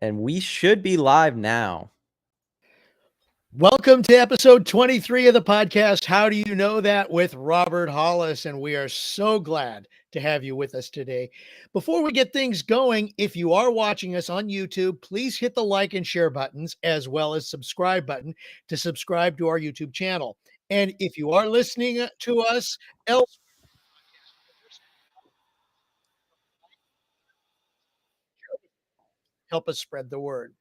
And we should be live now. Welcome to episode 23 of the podcast, How Do You Know That, with Robert Hollis. And we are so glad to have you with us today. Before we get things going, if you are watching us on YouTube, please hit the like and share buttons as well as subscribe button to subscribe to our YouTube channel. And if you are listening to us else, help us spread the word.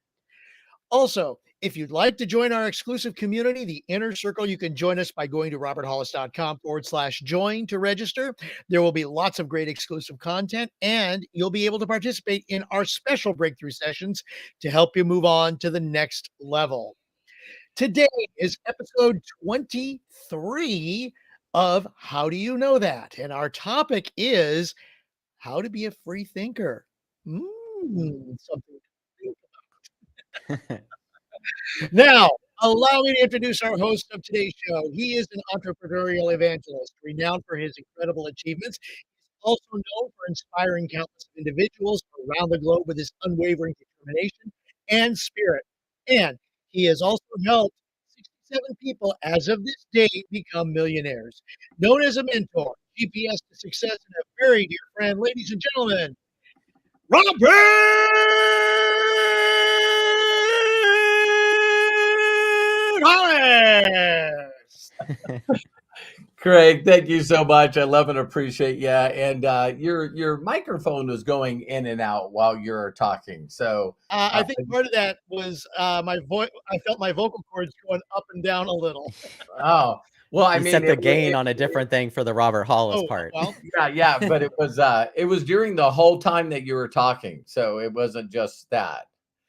Also, if you'd like to join our exclusive community, the Inner Circle, you can join us by going to roberthollis.com/join to register. There will be lots of great exclusive content, and you'll be able to participate in our special breakthrough sessions to help you move on to the next level. Today is episode 23 of How Do You Know That? And our topic is how to be a free thinker. Something to think. Now, allow me to introduce our host of today's show. He is an entrepreneurial evangelist, renowned for his incredible achievements. He's also known for inspiring countless individuals around the globe with his unwavering determination and spirit. And he has also helped 67 people as of this date become millionaires. Known as a mentor, GPS to success, and a very dear friend, ladies and gentlemen, Robert Hollis. Craig, thank you so much. I love and appreciate you. And your microphone was going in and out while you're talking. So I think part of that was my voice. I felt my vocal cords going up and down a little. oh well, I You mean, set the gain on a different thing for the Robert Hollis Oh, part. well, yeah, but it was during the whole time that you were talking, so it wasn't just that.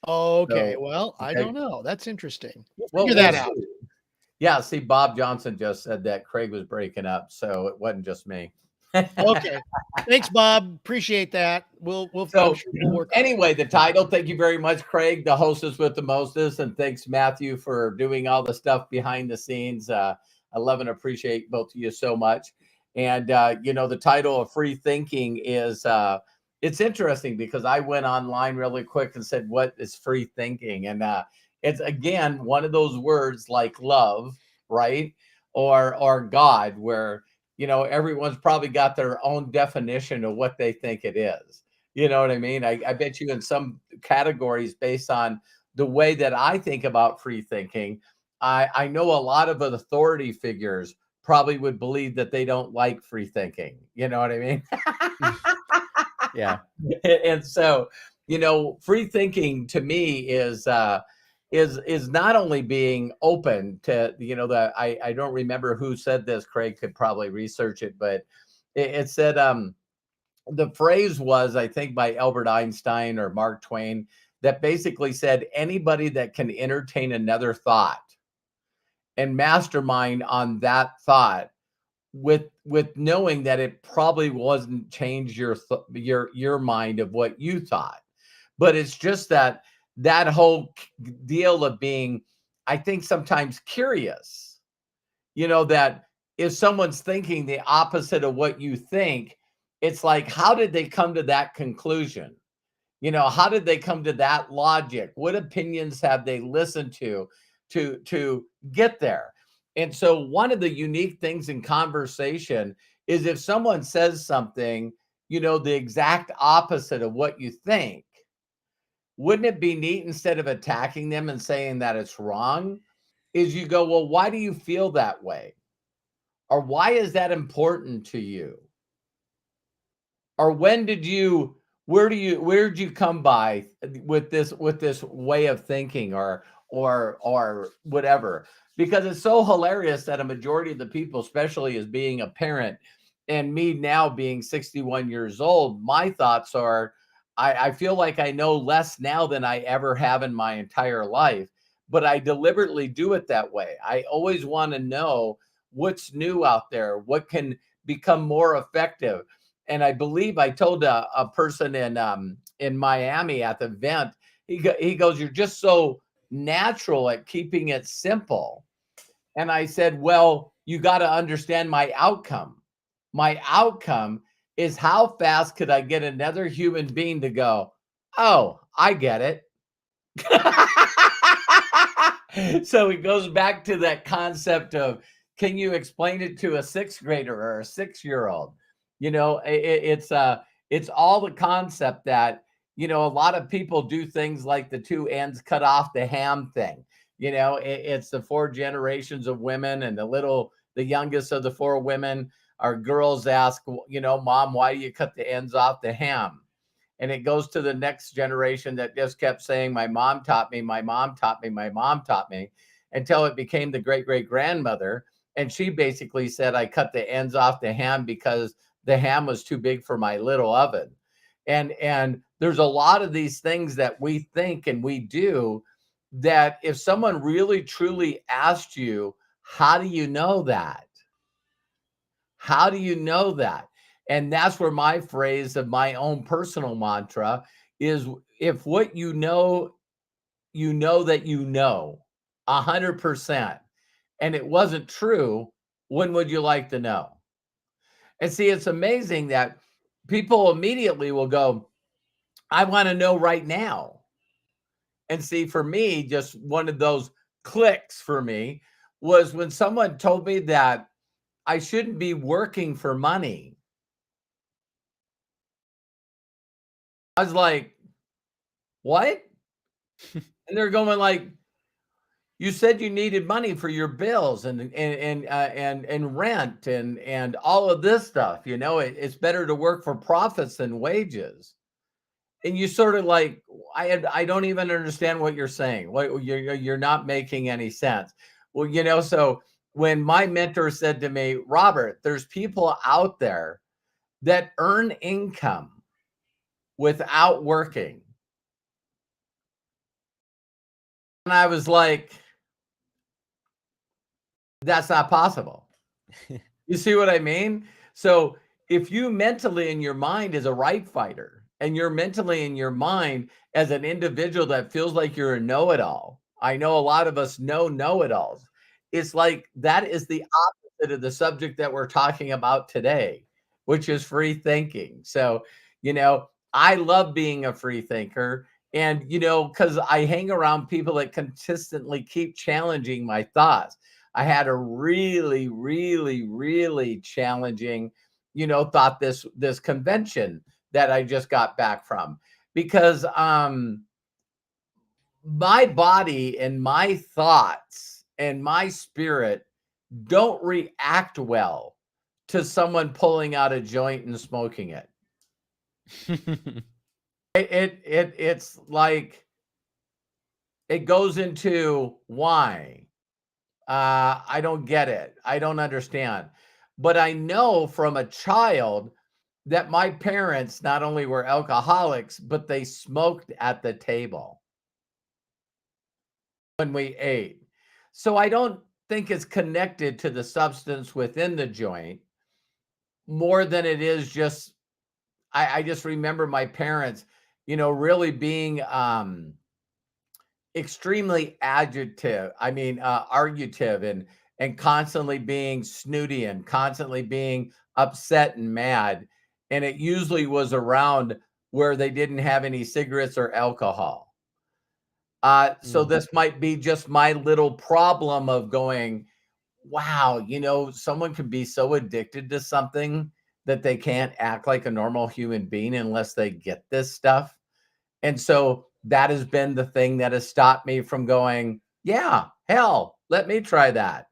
okay. So, Well, I okay. don't know. That's interesting. We'll Well, figure we'll that out. see. Yeah, see, Bob Johnson just said that Craig was breaking up, so it wasn't just me. Okay. Thanks, Bob. Appreciate that. I'm So sure we'll work on it. anyway, the title, thank you very much, Craig, the hostess with the mostest. And thanks, Matthew, for doing all the stuff behind the scenes. I love and appreciate both of you so much. And, the title of Free Thinking is, it's interesting because I went online really quick and said, what is free thinking? And it's, again, one of those words like love, right? Or God, where everyone's probably got their own definition of what they think it is. You know what I mean? I bet you in some categories, based on the way that I think about free thinking, I know a lot of authority figures probably would believe that they don't like free thinking. You know what I mean? Yeah. And so, free thinking to me is not only being open to that. I don't remember who said this. Craig could probably research it, but it said the phrase was, I think, by Albert Einstein or Mark Twain, that basically said anybody that can entertain another thought and mastermind on that thought with knowing that it probably wasn't change your mind of what you thought, but it's just that whole deal of being, I think, sometimes curious, that if someone's thinking the opposite of what you think, it's like, how did they come to that conclusion? How did they come to that logic? What opinions have they listened to get there? And so one of the unique things in conversation is if someone says something, the exact opposite of what you think, wouldn't it be neat, instead of attacking them and saying that it's wrong, is you go, well, why do you feel that way? Or why is that important to you? Or where did you come by with this way of thinking, or whatever? Because it's so hilarious that a majority of the people, especially as being a parent and me now being 61 years old, my thoughts are, I feel like I know less now than I ever have in my entire life, but I deliberately do it that way. I always want to know what's new out there, what can become more effective. And I believe I told a person in Miami at the event, he goes, "You're just so natural at keeping it simple." And I said, well, you got to understand my outcome. My outcome is how fast could I get another human being to go, oh, I get it. So it goes back to that concept of, can you explain it to a sixth grader or a 6-year-old? You know, it's all the concept that, you know, a lot of people do things like the two ends cut off the ham thing. You know, it's the 4 generations of women, and the youngest of the 4 women are girls ask, you know, Mom, why do you cut the ends off the ham? And it goes to the next generation that just kept saying, my mom taught me, my mom taught me, my mom taught me, until it became the great great grandmother. And she basically said, I cut the ends off the ham because the ham was too big for my little oven. And there's a lot of these things that we think and we do, that if someone really truly asked you, how do you know that? How do you know that? And that's where my phrase of my own personal mantra is, if what you know that you know 100%, and it wasn't true, when would you like to know? And see, it's amazing that people immediately will go, I want to know right now. And see, for me, just one of those clicks for me was when someone told me that I shouldn't be working for money. I was like, what? And they're going like, you said you needed money for your bills and rent and all of this stuff. You know, it's better to work for profits than wages. And you sort of like, I don't even understand what you're saying. What you're not making any sense. Well, you know, so when my mentor said to me, Robert, there's people out there that earn income without working. And I was like, that's not possible. You see what I mean? So if you mentally in your mind as a right fighter, and you're mentally in your mind as an individual that feels like you're a know-it-all. I know a lot of us know-it-alls. It's like that is the opposite of the subject that we're talking about today, which is free thinking. So, you know, I love being a free thinker. And, you know, because I hang around people that consistently keep challenging my thoughts. I had a really, really, really challenging, you know, thought this convention that I just got back from, because my body and my thoughts and my spirit don't react well to someone pulling out a joint and smoking it. It's like it goes into why. I don't get it. I don't understand. But I know from a child that my parents not only were alcoholics, but they smoked at the table when we ate. So I don't think it's connected to the substance within the joint more than it is just, I just remember my parents, you know, really being extremely argutive and constantly being snooty and constantly being upset and mad. And it usually was around where they didn't have any cigarettes or alcohol. So Mm. this might be just my little problem of going, wow, you know, someone can be so addicted to something that they can't act like a normal human being unless they get this stuff. And so that has been the thing that has stopped me from going, yeah, hell, let me try that.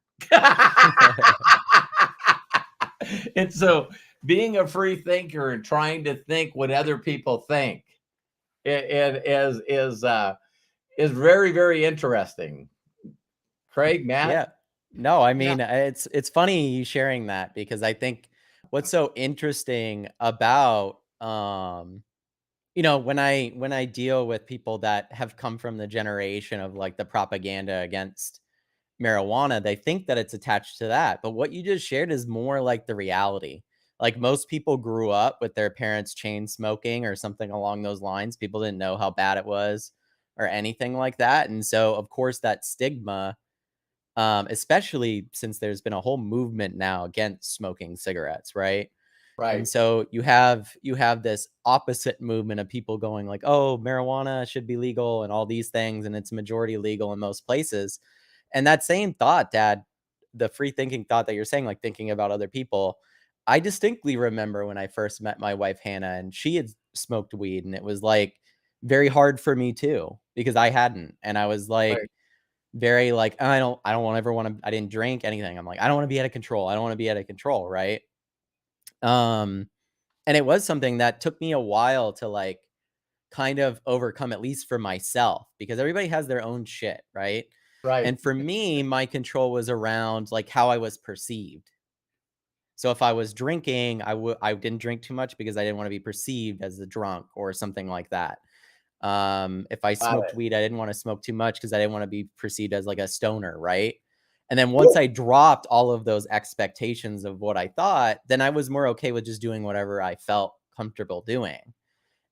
And so being a free thinker and trying to think what other people think is very, very interesting. Craig, Matt? Yeah. No, I Yeah. mean, it's funny you sharing that, because I think what's so interesting about you know, when I deal with people that have come from the generation of like the propaganda against marijuana, they think that it's attached to that. But what you just shared is more like the reality. Like most people grew up with their parents chain smoking or something along those lines. People didn't know how bad it was or anything like that. And so, of course, that stigma, especially since there's been a whole movement now against smoking cigarettes, right? Right. And so you have this opposite movement of people going like, "Oh, marijuana should be legal and all these things, and it's majority legal in most places." And that same thought, Dad, the free thinking thought that you're saying, like thinking about other people, I distinctly remember when I first met my wife Hannah, and she had smoked weed, and it was like very hard for me too because I hadn't, and I was like Right. very like I don't want ever want to. I didn't drink anything. I'm like I don't want to be out of control. I don't want to be out of control, right? Um, and it was something that took me a while to, like, kind of overcome, at least for myself, because everybody has their own shit, right? Right. And for me, my control was around, like, how I was perceived. So if I was drinking, I didn't drink too much because I didn't wanna be perceived as a drunk or something like that. If I Got smoked it. weed, I didn't wanna smoke too much because I didn't wanna be perceived as, like, a stoner, right? And then once I dropped all of those expectations of what I thought, then I was more okay with just doing whatever I felt comfortable doing.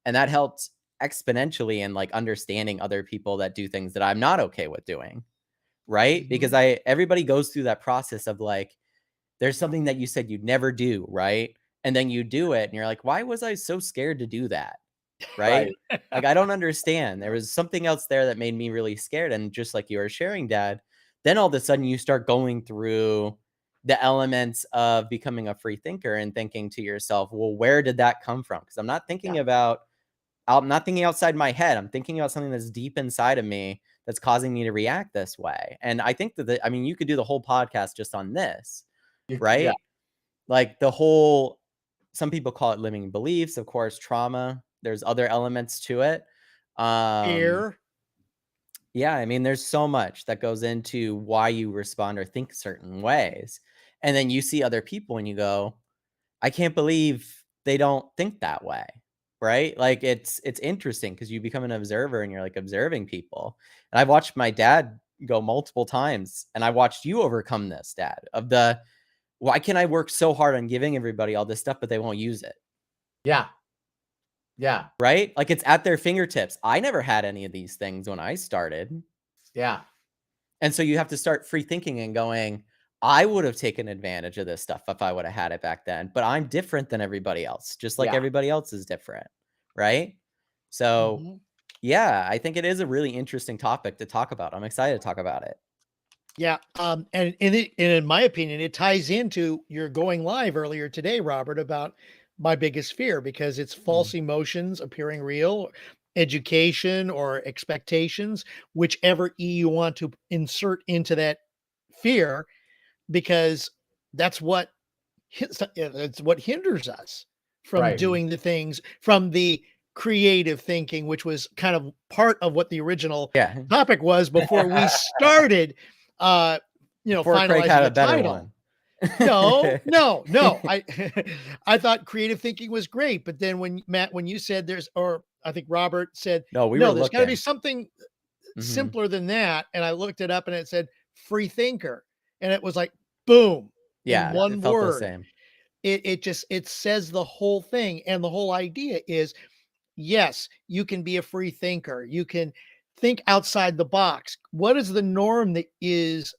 And that helped exponentially in, like, understanding other people that do things that I'm not okay with doing, right? Because Mhm. I everybody goes through that process of, like, there's something that you said you'd never do, right? And then you do it and you're like, "Why was I so scared to do that?" Right? Right. Like, I don't understand. There was something else there that made me really scared, and just like you were sharing, Dad, then all of a sudden you start going through the elements of becoming a free thinker and thinking to yourself, "Well, where did that come from?" Because Yeah. I'm not thinking outside my head. I'm thinking about something that's deep inside of me that's causing me to react this way. And I think that I mean, you could do the whole podcast just on this, Yeah. right? Like the whole, some people call it limiting beliefs, of course, trauma. There's other elements to it. Um, Fear. yeah, I mean, there's so much that goes into why you respond or think certain ways. And then you see other people and you go, I can't believe they don't think that way, right? Like it's interesting because you become an observer and you're like observing people. And I've watched my dad go multiple times, and I watched you overcome this, Dad, of the why can I work so hard on giving everybody all this stuff, but they won't use it, Yeah. Yeah. right? Like it's at their fingertips. I never had any of these things when I started. Yeah. And so you have to start free thinking and going, I would have taken advantage of this stuff if I would have had it back then, but I'm different than everybody else, just like Yeah. everybody else is different, right? So, Mhm. yeah, I think it is a really interesting topic to talk about. I'm excited to talk about it. Yeah, and in my opinion, it ties into your going live earlier today, Robert, about my biggest fear because it's Mhm. false emotions appearing real, education or expectations, whichever E you want to insert into that fear, because that's what it's what hinders us from Right. doing the things from the creative thinking, which was kind of part of what the original Yeah. topic was before we started uh Before Craig had finalizing a a better title. one. No, no, no. I I thought creative thinking was great, but then when Matt, when you said there's, or I think Robert said, No, we no, were there's got to be looking. something Mhm. simpler than that. And I looked it up and it said free thinker. And it was like, boom, in Yeah, it one felt the word. same. It just, it says the whole thing. And the whole idea is, yes, you can be a free thinker. You can think outside the box. What is the norm that is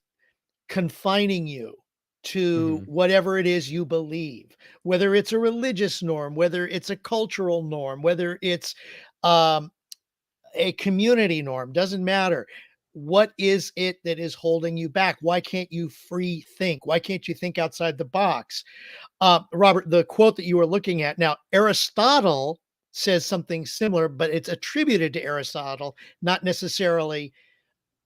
confining you to Mhm. whatever it is you believe, whether it's a religious norm, whether it's a cultural norm, whether it's um, a community norm, doesn't matter. What is it that is holding you back? Why can't you free think? Why can't you think outside the box? Robert, the quote that you were looking at now, Aristotle says something similar, but it's attributed to Aristotle, not necessarily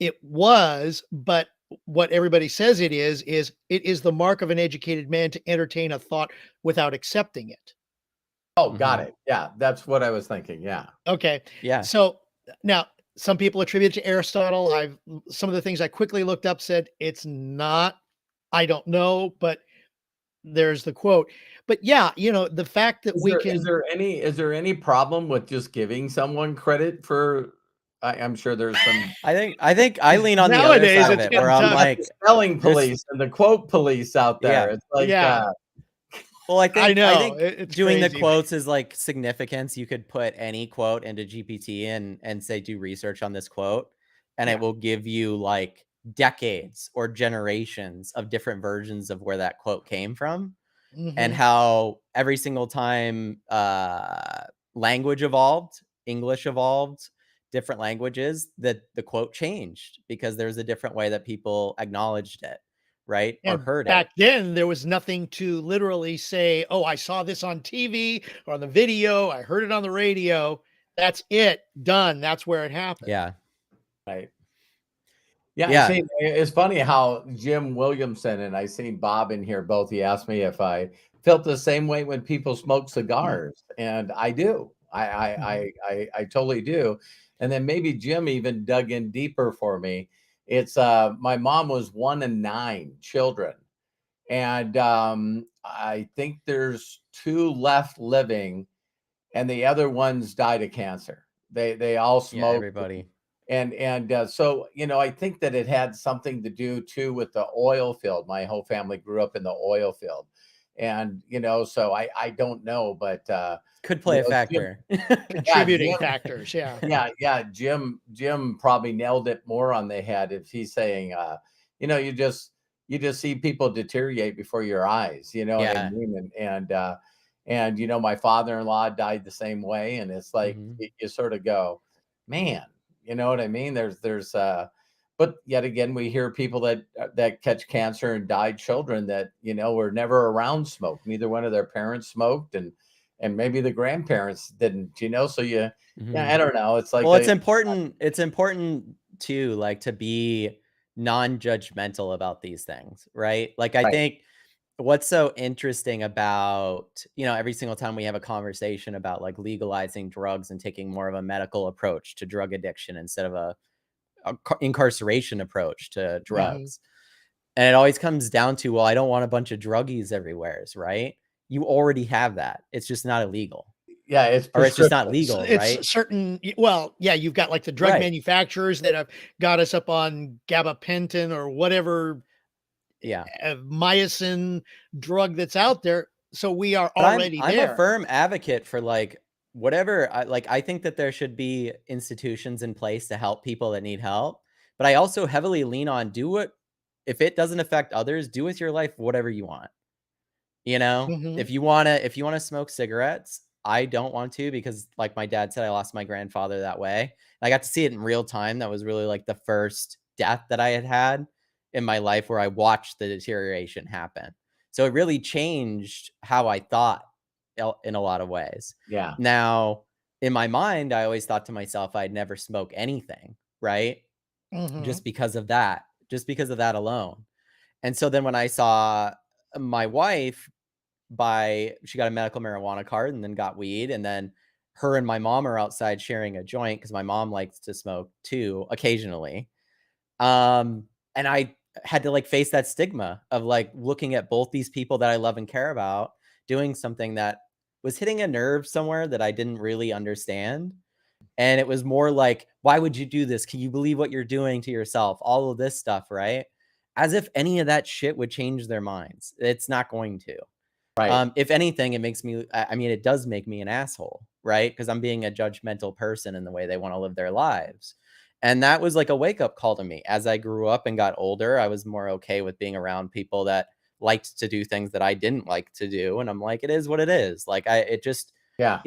it was, but what everybody says is it is the mark of an educated man to entertain a thought without accepting it. Oh, got Mhm. it. Yeah. That's what I was thinking. Yeah. Okay. Yeah. So now some people attribute it to Aristotle. Some of the things I quickly looked up said it's not. I don't know, but there's the quote. But yeah, the fact that we Is can there any problem with just giving someone credit for I'm sure there's some I think I lean on the other nowadays side of it's it where getting I'm you got tough. the like, spelling there's police and the quote police out there. yeah. It's like, Yeah, Well, I I think I know. think It's doing the crazy. quotes is like significance. You could put any quote into GPT and say do research on this quote, and it Yeah. will give you like decades or generations of different versions of where that quote came from. and Mhm. how every single time language evolved, English evolved, different languages, that the quote changed because there's a different way that people acknowledged it, right? Or And heard it. back then, there was nothing to literally say, "Oh, I saw this on TV or on the video. I heard it on the radio." That's it. Done. That's where it happened. Yeah. Right. Yeah, I Yeah. see. It's funny how Jim Williamson and I seen Bob in here both. He asked me if I felt the same way when people smoke cigars, and I do. Mhm. I totally do. And then maybe Jim even dug in deeper for me. It's my mom was one of 9 children, and I think there's 2 left living, and the other ones died of cancer. They all Yeah, smoked, everybody. and so, I think that it had something to do too with the oil field. My whole family grew up in the oil field. And, so I don't know, but, Could play a Jim, factor. yeah, Contributing Jim, factors. Yeah. yeah, Jim probably nailed it more on the head if he's saying, you just see people deteriorate before your eyes, you know what I Yeah. mean? And my father-in-law died the same way. And it's like, Mhm. you sort of go, man, you know what I mean? But yet again, we hear people that catch cancer and died children that, were never around smoke. Neither one of their parents smoked, and maybe the grandparents didn't, so yeah, Mhm. I don't know. It's like Well, it's important too, like, to be non-judgmental about these things, right? Like, I right, think what's so interesting about, every single time we have a conversation about, like, legalizing drugs and taking more of a medical approach to drug addiction instead of a incarceration approach to Mhm. drugs. And it always comes down to, well, I don't want a bunch of druggies everywheres, right? You already have that. It's just not illegal, yeah, it's or it's just not prescriptive. legal, right? It's certain. Well, yeah, you've got like the drug Right. manufacturers that have got us up on gabapentin or whatever Yeah. myosin drug that's out there. So we are But I'm already I'm a there. firm advocate for, like, whatever. I think that there should be institutions in place to help people that need help, but I also heavily lean on, do what, if it doesn't affect others, do with your life whatever you want. You know? Mhm. If you wanna smoke cigarettes, I don't want to, because, like my dad said, I lost my grandfather that way. I got to see it in real time. That was really, like, the first death that I had had in my life where I watched the deterioration happen. So it really changed how I thought in a lot of ways. Yeah, Now, in my mind, I always thought to myself I'd never smoke anything, right? Mhm. Just because of that. Just because of that alone. And so then when I saw my wife she got a medical marijuana card and then got weed, and then her and my mom are outside sharing a joint because my mom likes to smoke too occasionally. Um, and I had to, like, face that stigma of, like, looking at both these people that I love and care about doing something that was hitting a nerve somewhere that I didn't really understand. And it was more like, why would you do this? Can you believe what you're doing to yourself? All of this stuff, right? As if any of that shit would change their minds. It's not going to. right. If anything, it makes me, I mean, it does make me an asshole, right? Because I'm being a judgmental person in the way they want to live their lives. And that was like a wake up call to me. As I grew up and got older, I was more okay with being around people that liked to do things that I didn't like to do. And I'm like, it is what it is. Like, it just, Yeah.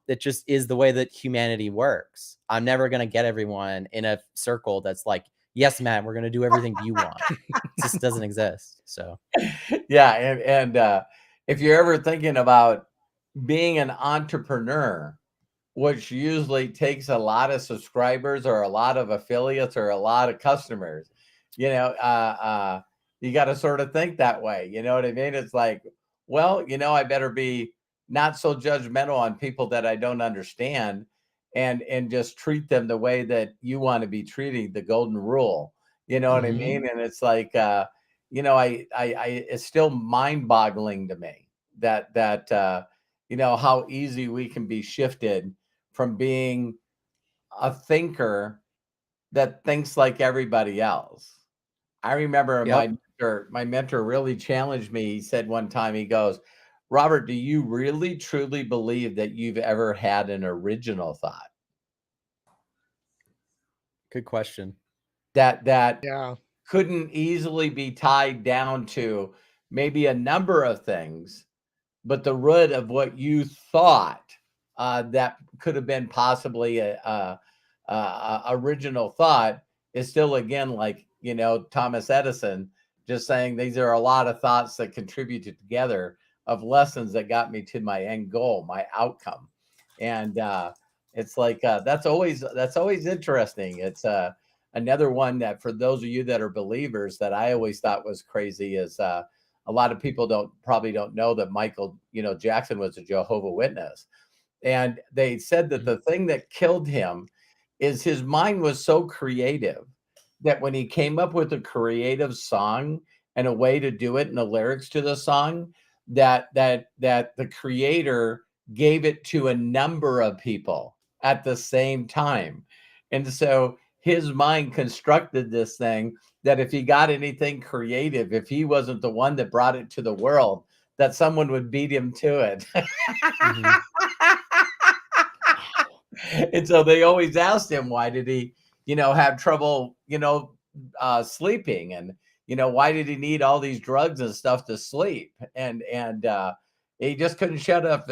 it just is the way that humanity works. I'm never going to get everyone in a circle that's like, yes, Matt, we're going to do everything you want. It just doesn't exist. So, Yeah, and if you're ever thinking about being an entrepreneur, which usually takes a lot of subscribers or a lot of affiliates or a lot of customers, you got to sort of think that way. You know what I mean? It's like, well, I better be not so judgmental on people that I don't understand, and just treat them the way that you want to be treated, the golden rule. You know what I Mhm. mean? And it's like, it's still mind-boggling to me that how easy we can be shifted from being a thinker that thinks like everybody else. I remember yep. my mentor really challenged me. He said one time, he goes, "Robert, do you really truly believe that you've ever had an original thought Good question. that Yeah. couldn't easily be tied down to maybe a number of things, but the root of what you thought that could have been possibly a original thought is still, again, like, Thomas Edison just saying these are a lot of thoughts that contributed together of lessons that got me to my end goal, my outcome. And it's like that's always interesting. It's another one that, for those of you that are believers, that I always thought was crazy is a lot of people probably don't know that Michael Jackson was a Jehovah Witness, and they said that the thing that killed him is his mind was so creative that when he came up with a creative song and a way to do it and the lyrics to the song, that the creator gave it to a number of people at the same time. And so his mind constructed this thing that if he got anything creative, if he wasn't the one that brought it to the world, that someone would beat him to it. Mhm. And so they always asked him, why did he, have trouble, sleeping? And, why did he need all these drugs and stuff to sleep? And he just couldn't shut off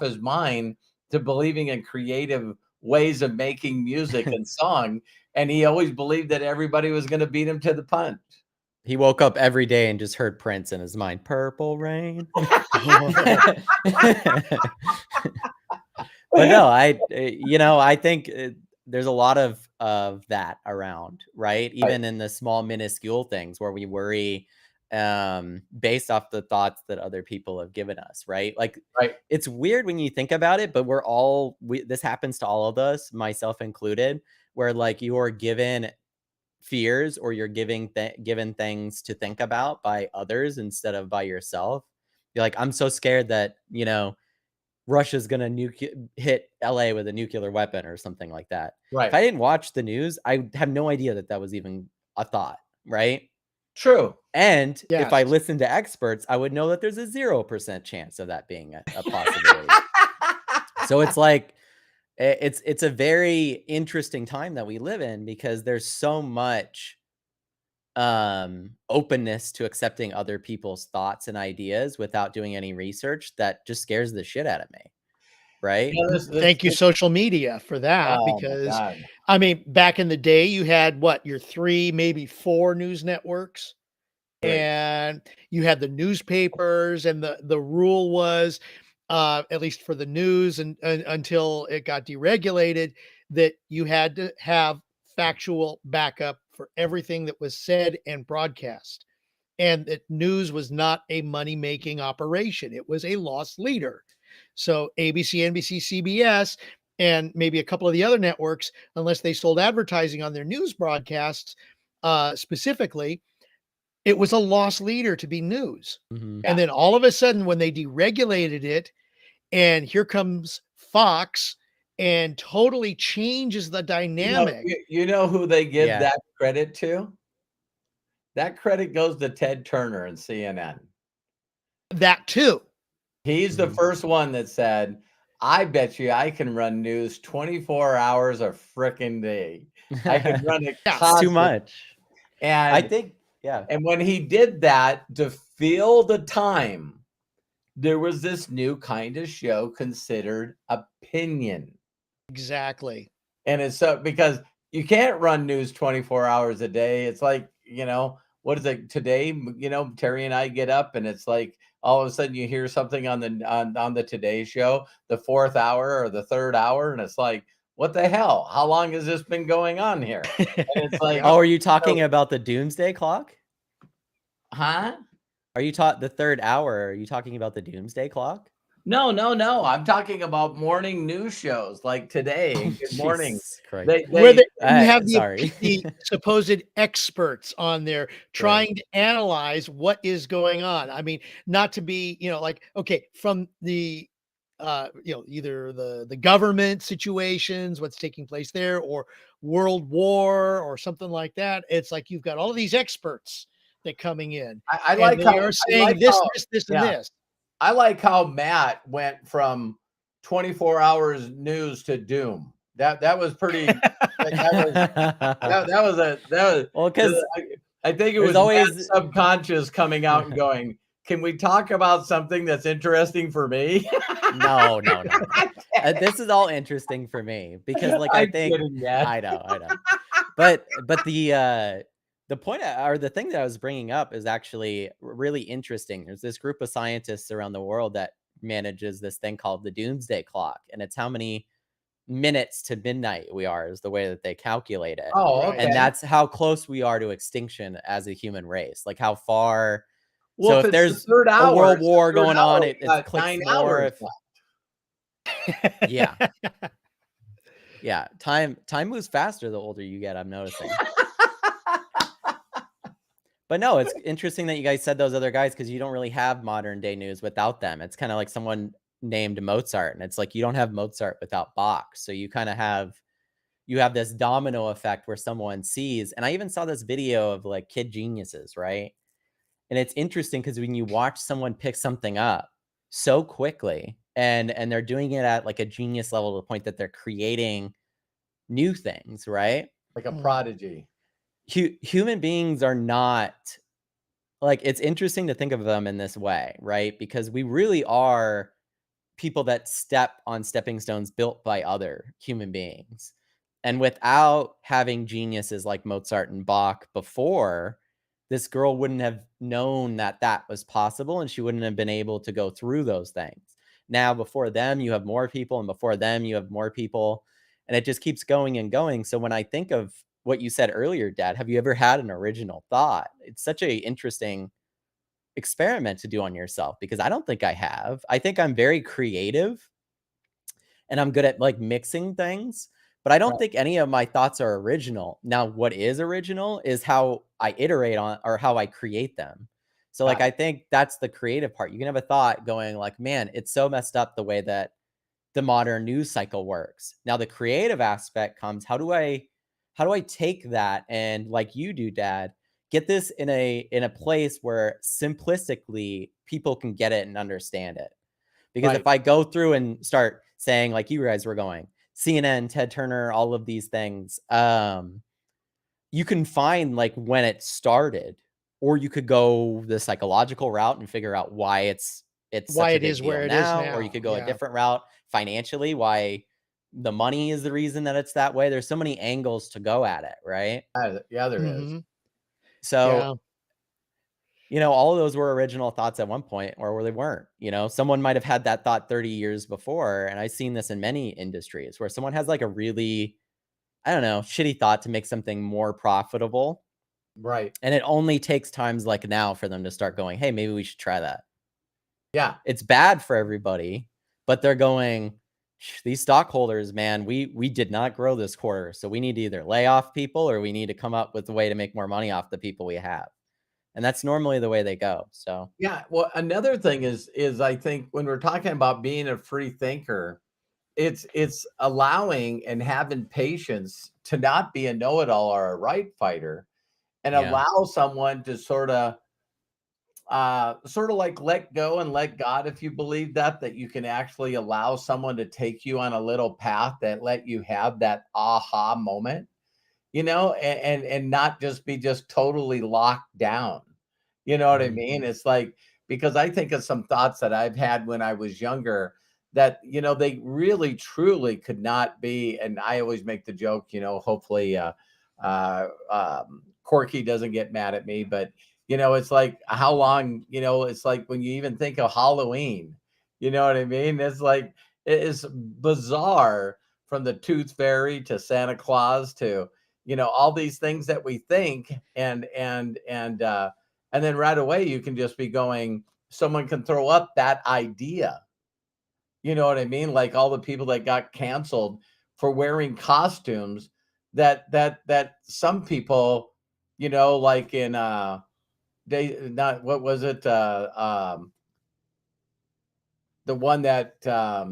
his mind to believing in creative ways of making music and song. And he always believed that everybody was going to beat him to the punch. He woke up every day and just heard Prince in his mind, "Purple Rain." But no, I think there's a lot of that around, right? Even in the small, minuscule things where we worry based off the thoughts that other people have given us, right? Like, Right. it's weird when you think about it, but this happens to all of us, myself included, where like you are given fears or you're given things to think about by others instead of by yourself. You're like, I'm so scared that, Russia's gonna hit LA with a nuclear weapon or something like that. If Right. I didn't watch the news, I have no idea that that was even a thought, right? True. And if I Yes. listen to experts, I would know that there's a 0% chance of that being a possibility. So it's like it's a very interesting time that we live in because there's so much openness to accepting other people's thoughts and ideas without doing any research that just scares the shit out of me, right? Thank you, social media, for that, Oh my because God. I mean, back in the day, you had your 3, maybe 4 news networks, Right. and you had the newspapers, and the rule was, at least for the news, and until it got deregulated, that you had to have factual backup for everything that was said and broadcast, and that news was not a money-making operation. It was a loss leader. So ABC, NBC, CBS, and maybe a couple of the other networks, unless they sold advertising on their news broadcasts, specifically, it was a loss leader to be news. Mhm. And Yeah. then all of a sudden, when they deregulated it, and here comes Fox and totally changes the dynamic. You know who they give Yeah. that credit to? That credit goes to Ted Turner and CNN. That too. He's the Mhm. first one that said, I bet you I can run news 24 hours a frickin' day. I can run it Yeah. It's too constantly. much. I And think yeah. when he did that to fill the time, there was this new kind of show considered opinion. Exactly. And it's so because you can't run news 24 hours a day. It's like, what is it today? Terry and I get up and it's like all of a sudden you hear something on the Today Show, the 4th hour or the 3rd hour, and it's like, what the hell? How long has this been going on here? And it's like, Oh, are you so, talking about the Doomsday Clock? huh? Are you taught the 3rd hour? Are you talking about the Doomsday Clock? No, no, no. I'm talking about morning news shows like Today and Good Morning. Jesus Christ. Where They you have Sorry. the supposed experts on there trying to analyze what is going on. I mean, not to be, like, okay, from the either the government situations, what's taking place there, or World War or something like that. It's like you've got all of these experts that coming in, I and like they how are I saying like this, how this, and yeah. this. I like how Matt went from 24 hours news to doom. That was pretty. That was Well, because I think it there's was always Matt's subconscious coming out and going, can we talk about something that's interesting for me? No. This is all interesting for me because, like, I I'm think kidding, man. I know. But the point or the thing that I was bringing up is actually really interesting. There's this group of scientists around the world that manages this thing called the Doomsday Clock, and it's how many minutes to midnight we are is the way that they calculate it. Oh, Right. And okay. that's how close we are to extinction as a human race. Like how far. Well, So if if it's the there's third a hour, world it's the war third going hour. on, We it got clicks 9 more. hours If yeah, yeah, time moves faster the older you get. I'm noticing. But no, it's interesting that you guys said those other guys because you don't really have modern day news without them. It's kind of like someone named Mozart, and it's like you don't have Mozart without Bach. So you kind of have this domino effect where someone sees, and I even saw this video of like kid geniuses, right? And it's interesting because when you watch someone pick something up so quickly and they're doing it at like a genius level to the point that they're creating new things, right? like a Mm. prodigy. Human beings are not like, it's interesting to think of them in this way, right? Because we really are people that step on stepping stones built by other human beings. And without having geniuses like Mozart and Bach before, this girl wouldn't have known that that was possible and she wouldn't have been able to go through those things. Now, before them, you have more people, and before them, you have more people, and it just keeps going and going. So when I think of what you said earlier, Dad, have you ever had an original thought? It's such a interesting experiment to do on yourself because I don't think I have. I think I'm very creative and I'm good at like mixing things, but I don't Right. think any of my thoughts are original. Now, what is original is how I iterate on or how I create them. So like Got I think that's the creative part. You can have a thought going like, "Man, it's so messed up the way that the modern news cycle works." Now the creative aspect comes, how do I take that and like you do, Dad, get this in a place where simplistically people can get it and understand it. Because Right. if I go through and start saying like you guys were going, CNN, Ted Turner, all of these things, you can find like when it started, or you could go the psychological route and figure out why it's Why such a it big is deal where it is now, or you now. could go a Yeah. different route financially, why the money is the reason that it's that way. There's so many angles to go at it, right? Yeah, there is. Hmm. So, Yeah. all of those were original thoughts at one point, or they weren't. Someone might have had that thought 30 years before. And I've seen this in many industries where someone has like a really, I don't know, shitty thought to make something more profitable. Right. And it only takes times like now for them to start going, hey, maybe we should try that. Yeah. It's bad for everybody, but they're going, these stockholders, man, we did not grow this quarter. So we need to either lay off people or we need to come up with a way to make more money off the people we have. And that's normally the way they go. So Yeah. Well, another thing is I think when we're talking about being a free thinker, it's allowing and having patience to not be a know-it-all or a right fighter and yeah. allow someone to sort of like let go and let God, if you believe that you can actually allow someone to take you on a little path that let you have that aha moment, and not just be just totally locked down. You know what I Mhm. mean? It's like, because I think of some thoughts that I've had when I was younger that, they really truly could not be. And I always make the joke, hopefully, Corky doesn't get mad at me, but, it's like how long, it's like when you even think of Halloween, you know what I mean? It's like, it is bizarre from the Tooth Fairy to Santa Claus to, all these things that we think and then right away you can just be going, someone can throw up that idea. You know what I mean? Like all the people that got canceled for wearing costumes that some people, like in they not what was it? The one that I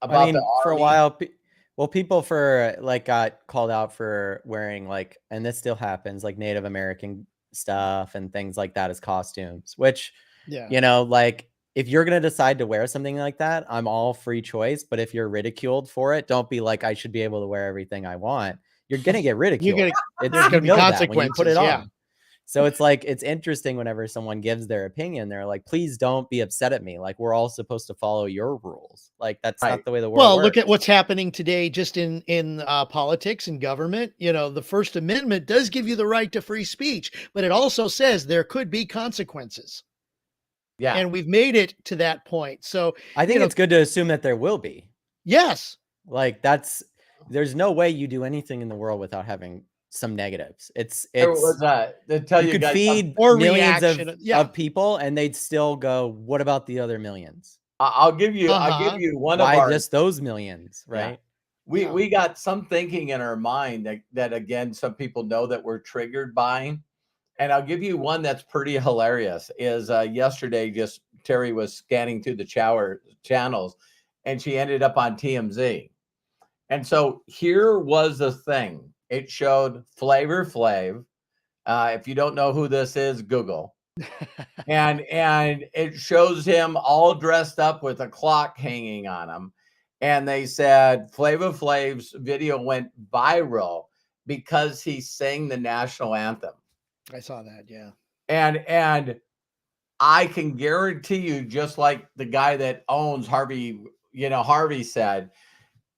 about the mean, for a army. while, people for like got called out for wearing like, and this still happens, like Native American stuff and things like that as costumes, which, Yeah. like if you're going to decide to wear something like that, I'm all free choice. But if you're ridiculed for it, don't be like, I should be able to wear everything I want. You're going to get You're ridiculed. gonna there's You gonna be know that when you put consequences. it Yeah. on. So it's like, it's interesting whenever someone gives their opinion, they're like, please don't be upset at me. Like, we're all supposed to follow your rules. Like, that's Right. not the way the world Well, look works. at what's happening today just in politics and government. You know, the First Amendment does give you the right to free speech, but it also says there could be consequences. Yeah. And we've made it to that point. So, I think it's good to assume that there will be. yes. Like, there's no way you do anything in the world without having some negatives. There was to tell you you could guys feed Or millions reaction. Yeah. of people and they'd still go, what about the other millions? I'll give you Uh-huh. one of Why our just those millions, yeah. right? We got some thinking in our mind that again some people know that we're triggered by. And I'll give you one that's pretty hilarious. Is yesterday, just Terry was scanning through the channels, and she ended up on TMZ. And so here was the thing. It showed Flavor Flav. If you don't know who this is, Google. and it shows him all dressed up with a clock hanging on him. And they said Flavor Flav's video went viral because he sang the national anthem. I saw that. Yeah. And I can guarantee you, just like the guy that owns Harvey, Harvey said,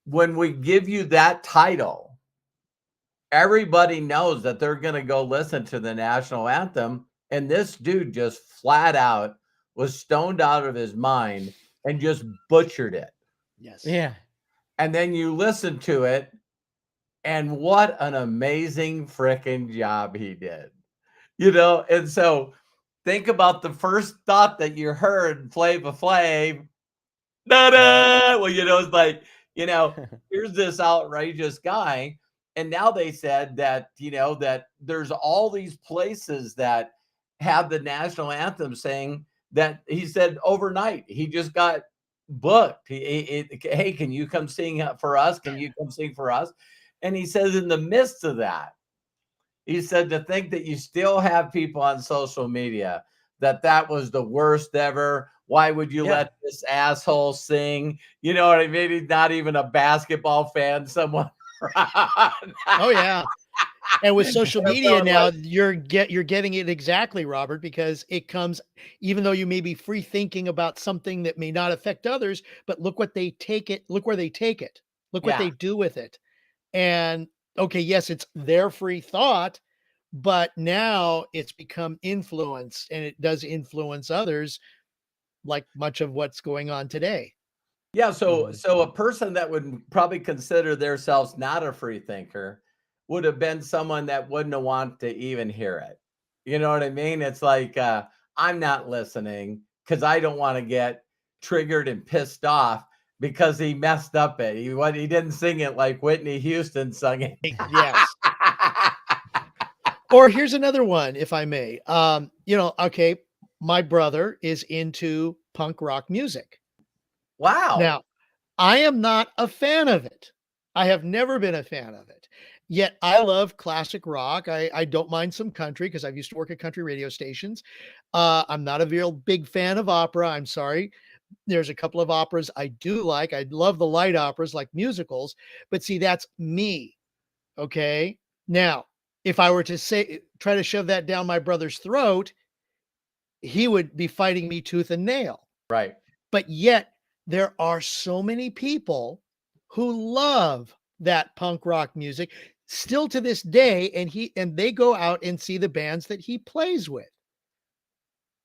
when we give you that title, everybody knows that they're going to go listen to the national anthem. And this dude just flat out was stoned out of his mind and just butchered it. Yes. Yeah. And then you listen to it, and what an amazing freaking job he did. And so think about the first thought that you heard, Flava Flav. Da-da! Well, it's like, here's this outrageous guy. And now they said that, that there's all these places that have the national anthem saying that he said overnight, he just got booked. Hey, can you come sing for us? Can you come sing for us? And he says in the midst of that, he said to think that you still have people on social media that was the worst ever. Why would you let this asshole sing? You know what I mean? He's not even a basketball fan. Someone. Oh yeah. And with social media now, you're getting it exactly, Robert, because it comes, even though you may be free thinking about something that may not affect others, but look where they take it. Look what they do with it. And okay, yes, it's their free thought, but now it's become influence, and it does influence others, like much of what's going on today. Yeah, so a person that would probably consider themselves not a free thinker would have been someone that wouldn't have wanted to even hear it. You know what I mean? It's like, I'm not listening because I don't want to get triggered and pissed off because he messed up it. He didn't sing it like Whitney Houston sung it. Yes. Or here's another one, if I may. Okay, my brother is into punk rock music. Wow. Now, I am not a fan of it. I have never been a fan of it. Yet I love classic rock. I don't mind some country because I've used to work at country radio stations. I'm not a real big fan of opera. I'm sorry. There's a couple of operas I do like. I love the light operas like musicals, but see, that's me. Okay. Now, if I were to try to shove that down my brother's throat, he would be fighting me tooth and nail. Right. But yet there are so many people who love that punk rock music still to this day, and they go out and see the bands that he plays with.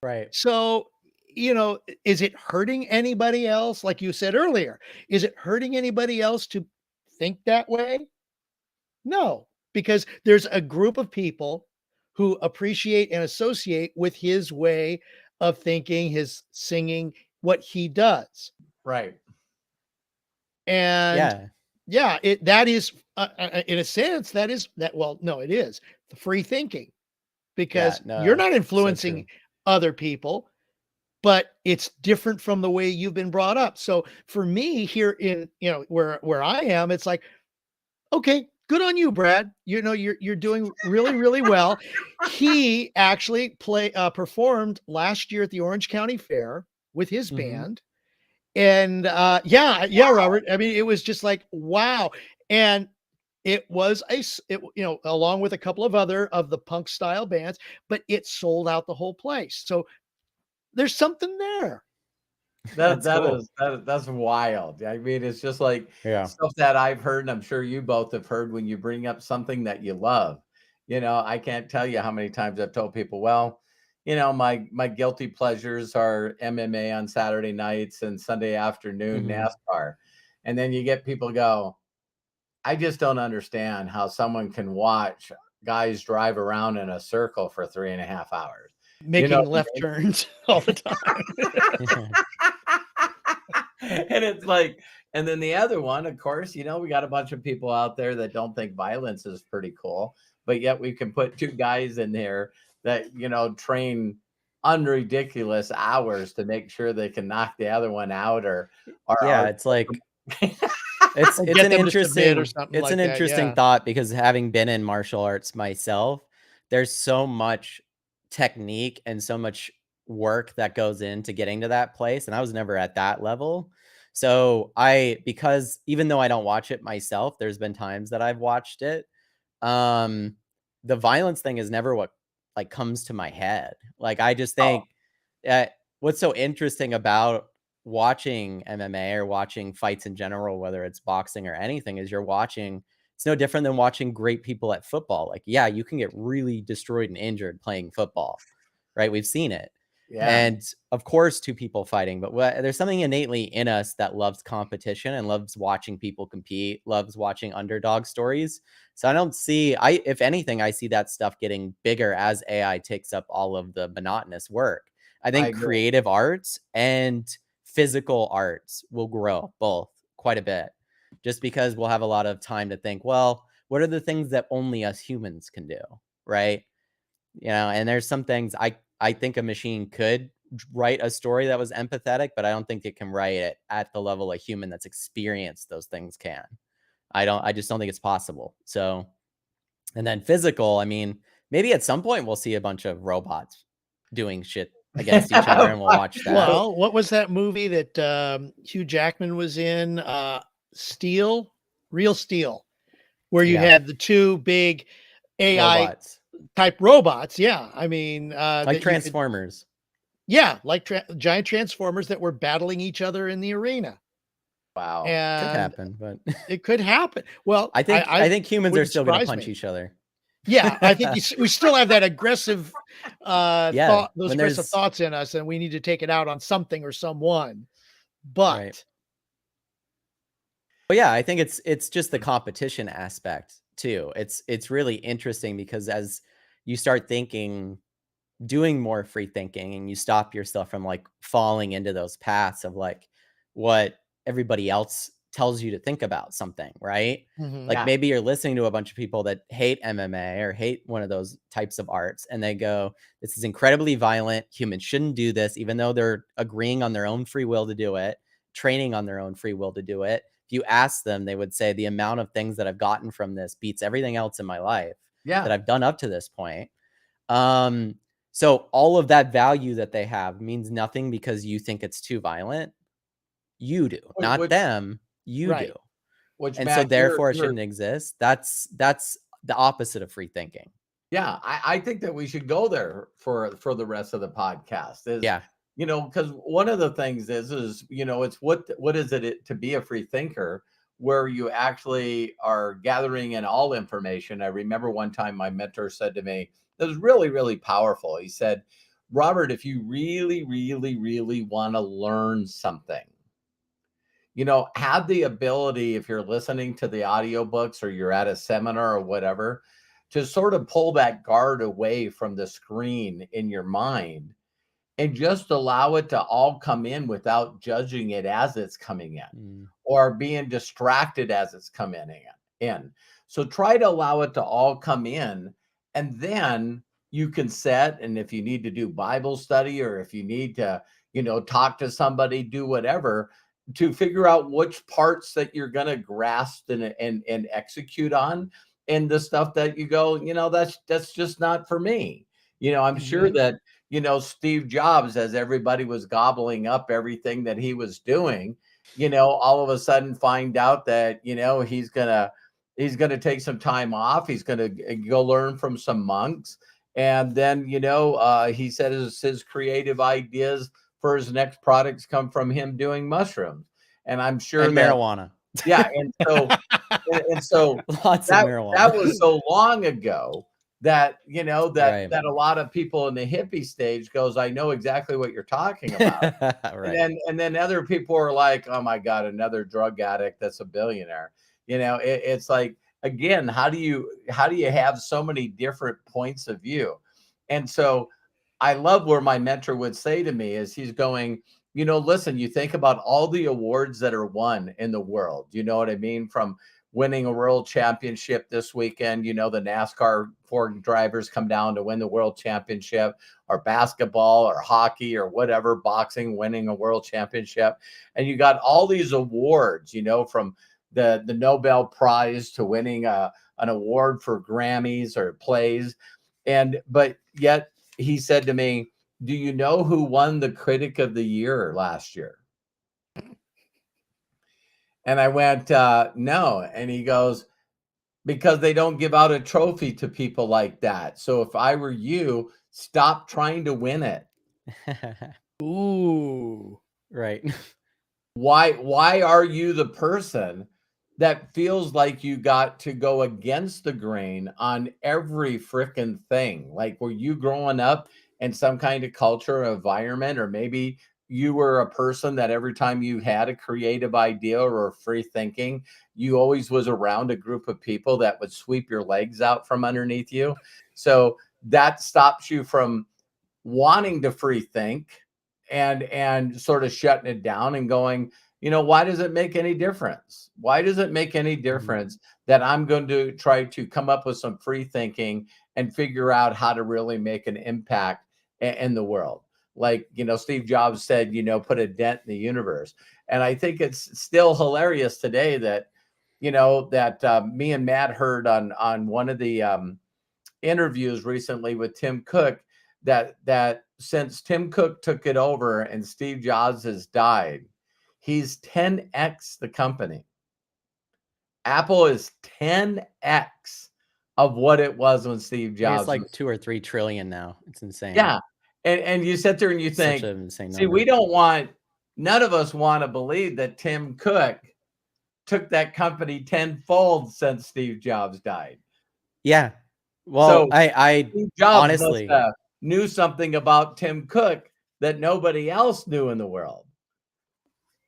Right. So, is it hurting anybody else? Like you said earlier, is it hurting anybody else to think that way? No, because there's a group of people who appreciate and associate with his way of thinking, his singing, what he does. Right. And that is, in a sense, it is the free thinking, because you're not influencing other people, but it's different from the way you've been brought up. So for me here in, where I am, it's like, okay, good on you, Brad. You're doing really, really well. He actually performed last year at the Orange County Fair with his band. And Robert, I mean, it was just like, wow. And It was along with a couple of other of the punk style bands, but it sold out the whole place. So there's something there. That That's that cool. is that's wild. I mean, it's just like Yeah. stuff that I've heard, and I'm sure you both have heard when you bring up something that you love. I can't tell you how many times I've told people, well, my guilty pleasures are MMA on Saturday nights and Sunday afternoon Mhm. NASCAR. And then you get people go, I just don't understand how someone can watch guys drive around in a circle for 3.5 hours. You know Making what left I turns all the time. and it's like, and then the other one, of course, we got a bunch of people out there that don't think violence is pretty cool, but yet we can put two guys in there that, train unridiculous hours to make sure they can knock the other one out Yeah, or it's like Or it's get an them to submit or interesting something it's an like that, interesting yeah. thought because having been in martial arts myself, there's so much technique and so much work that goes into getting to that place, and I was never at that level. So, because even though I don't watch it myself, there's been times that I've watched it. Um, the violence thing is never what, like, comes to my head. Like, I just Oh, think that what's so interesting about watching MMA or watching fights in general, whether it's boxing or anything, is it's no different than watching great people at football. Like, yeah, you can get really destroyed and injured playing football, right? We've seen it. yeah. And of course, two people fighting, but there's something innately in us that loves competition and loves watching people compete, loves watching underdog stories. So I don't see, if anything, I see that stuff getting bigger as AI takes up all of the monotonous work. I I think agree. creative arts and physical arts will grow both quite a bit just because we'll have a lot of time to think, well, what are the things that only us humans can do? Right. And there's some things I think a machine could write a story that was empathetic, but I don't think it can write it at the level a human that's experienced those things can. I just don't think it's possible. So, and then physical, I mean, maybe at some point we'll see a bunch of robots doing shit against each other and we'll watch that. Well, what was that movie that, Hugh Jackman was in? Steel? Real Steel, where you Yeah. had the 2 big AI Robots. type robots, yeah. I mean, Like that you could Transformers. yeah, like giant transformers that were battling each other in the arena, Wow. Could and happen, but it could happen. Well, I think I I think humans are wouldn't still gonna surprise punch me. each other. Yeah, I think we still have that aggressive, Yeah, those when aggressive there's thoughts in us, and we need to take it out on something or someone. right. But But yeah, I think it's just the competition aspect too. It's really interesting because as you start thinking, doing more free thinking, and you stop yourself from like falling into those paths of like what everybody else tells you to think about something, right? mhm, Like Yeah. maybe you're listening to a bunch of people that hate MMA or hate one of those types of arts, and they go, "This is incredibly violent. Humans shouldn't do this," even though they're agreeing on their own free will to do it, training on their own free will to do it. If you ask them, they would say the amount of things that I've gotten from this beats everything else in my life that Yeah. I've done up to this point. Um, so all of that value that they have means nothing because you think it's too violent. You do, not Which them. You do. right. which And so Matt, you're therefore it you're shouldn't exist. That's the opposite of free thinking. yeah, I think that we should go there for the rest of the podcast is, Yeah. because one of the things is, it's what is it to be a free thinker where you actually are gathering in all information. I remember one time my mentor said to me, it was really, really powerful. He said, Robert, if you really, really, really want to learn something, have the ability, if you're listening to the audiobooks or you're at a seminar or whatever, to sort of pull that guard away from the screen in your mind and just allow it to all come in without judging it as it's coming in Mm. or being distracted as it's coming in. So try to allow it to all come in, and then you can set, and if you need to do Bible study or if you need to, talk to somebody, do whatever to figure out which parts that you're going to grasp and execute on, and the stuff that you go, that's just not for me. I'm sure Mhm. that Steve Jobs, as everybody was gobbling up everything that he was doing, all of a sudden find out that, he's gonna He's going to take some time off. He's going to go learn from some monks. And then, he said his creative ideas for his next products come from him doing mushrooms. And I'm sure and that, marijuana. yeah. And so Lots of that marijuana. was so long ago that, Right. that a lot of people in the hippie stage goes, I know exactly what you're talking about. Right. And then other people are like, oh my God, another drug addict that's a billionaire. It's like, again, how do you have so many different points of view? And so I love where my mentor would say to me is he's going, listen, you think about all the awards that are won in the world. You know what I mean? From winning a world championship this weekend, the NASCAR four drivers come down to win the world championship, or basketball or hockey or whatever, boxing, winning a world championship. And you got all these awards, from the Nobel Prize to winning an award for Grammys or plays. But yet he said to me, do you know who won the Critic of the Year last year? And I went, no. And he goes, because they don't give out a trophy to people like that. So if I were you, stop trying to win it. Ooh. Right. Why are you the person that feels like you got to go against the grain on every freaking thing? Like, were you growing up in some kind of culture or environment, or maybe you were a person that every time you had a creative idea or free thinking, you always was around a group of people that would sweep your legs out from underneath you. So that stops you from wanting to free think and sort of shutting it down and going, why does it make any difference? Why does it make any difference that I'm going to try to come up with some free thinking and figure out how to really make an impact in the world? Like, Steve Jobs said, put a dent in the universe. And I think it's still hilarious today that, me and Matt heard on one of the interviews recently with Tim Cook, that since Tim Cook took it over and Steve Jobs has died, he's 10x the company. Apple is 10x of what it was when Steve Jobs It's like was. 2 or 3 trillion now. It's insane. Yeah. And you sit there and you Such think, an insane see, number. none of us want to believe that Tim Cook took that company tenfold since Steve Jobs died. Yeah. Well, So I Steve Jobs must honestly, have knew something about Tim Cook that nobody else knew in the world.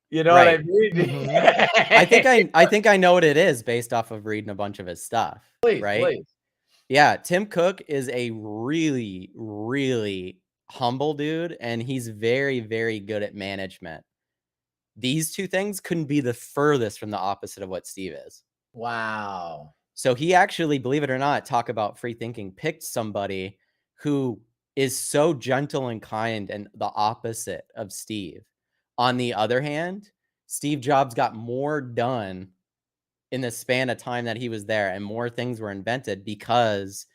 You know what I right. mean? I think I know what it is based off of reading a bunch of his stuff, Please, right? please. Yeah, Tim Cook is a really, really humble dude, and he's very, very good at management. These 2 things couldn't be the furthest from the opposite of what Steve is. Wow. So he actually, believe it or not, talk about free thinking, picked somebody who is so gentle and kind and the opposite of Steve. On the other hand, Steve Jobs got more done in the span of time that he was there, and more things were invented because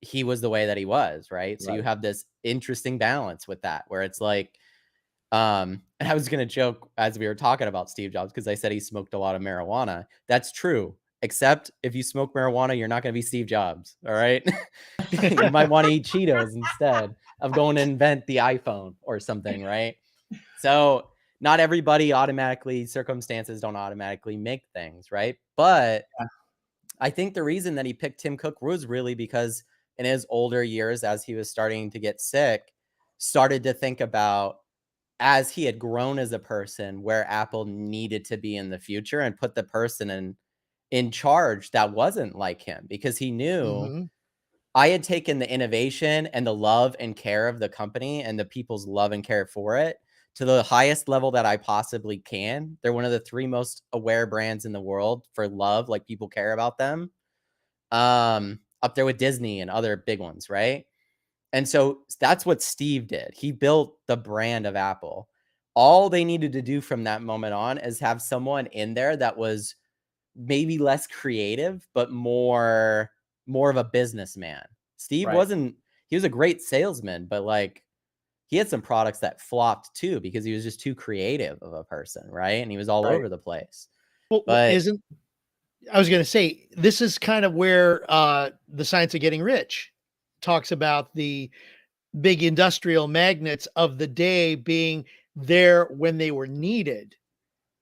he was the way that he was, right? So you Right. have this interesting balance with that, where it's like, and I was gonna joke as we were talking about Steve Jobs because I said he smoked a lot of marijuana. That's true, except if you smoke marijuana, you're not gonna be Steve Jobs, all right? You might want to eat Cheetos instead of going to invent the iPhone or something, right? So not everybody automatically, circumstances don't automatically make things, right? But I think the reason that he picked Tim Cook was really because in his older years, as he was starting to get sick, started to think about, as he had grown as a person, where Apple needed to be in the future, and put the person in charge that wasn't like him, because he knew Mhm. I had taken the innovation and the love and care of the company and the people's love and care for it to the highest level that I possibly can. They're one of the 3 most aware brands in the world for love, like people care about them. Up there with Disney and other big ones, right? And so that's what Steve did. He built the brand of Apple. All they needed to do from that moment on is have someone in there that was maybe less creative, but more of a businessman. Steve Right. wasn't, he was a great salesman, but like he had some products that flopped too because he was just too creative of a person, right? And he was all Right. over the place. Well, But isn't I was going to say, this is kind of where The Science of Getting Rich talks about the big industrial magnates of the day being there when they were needed.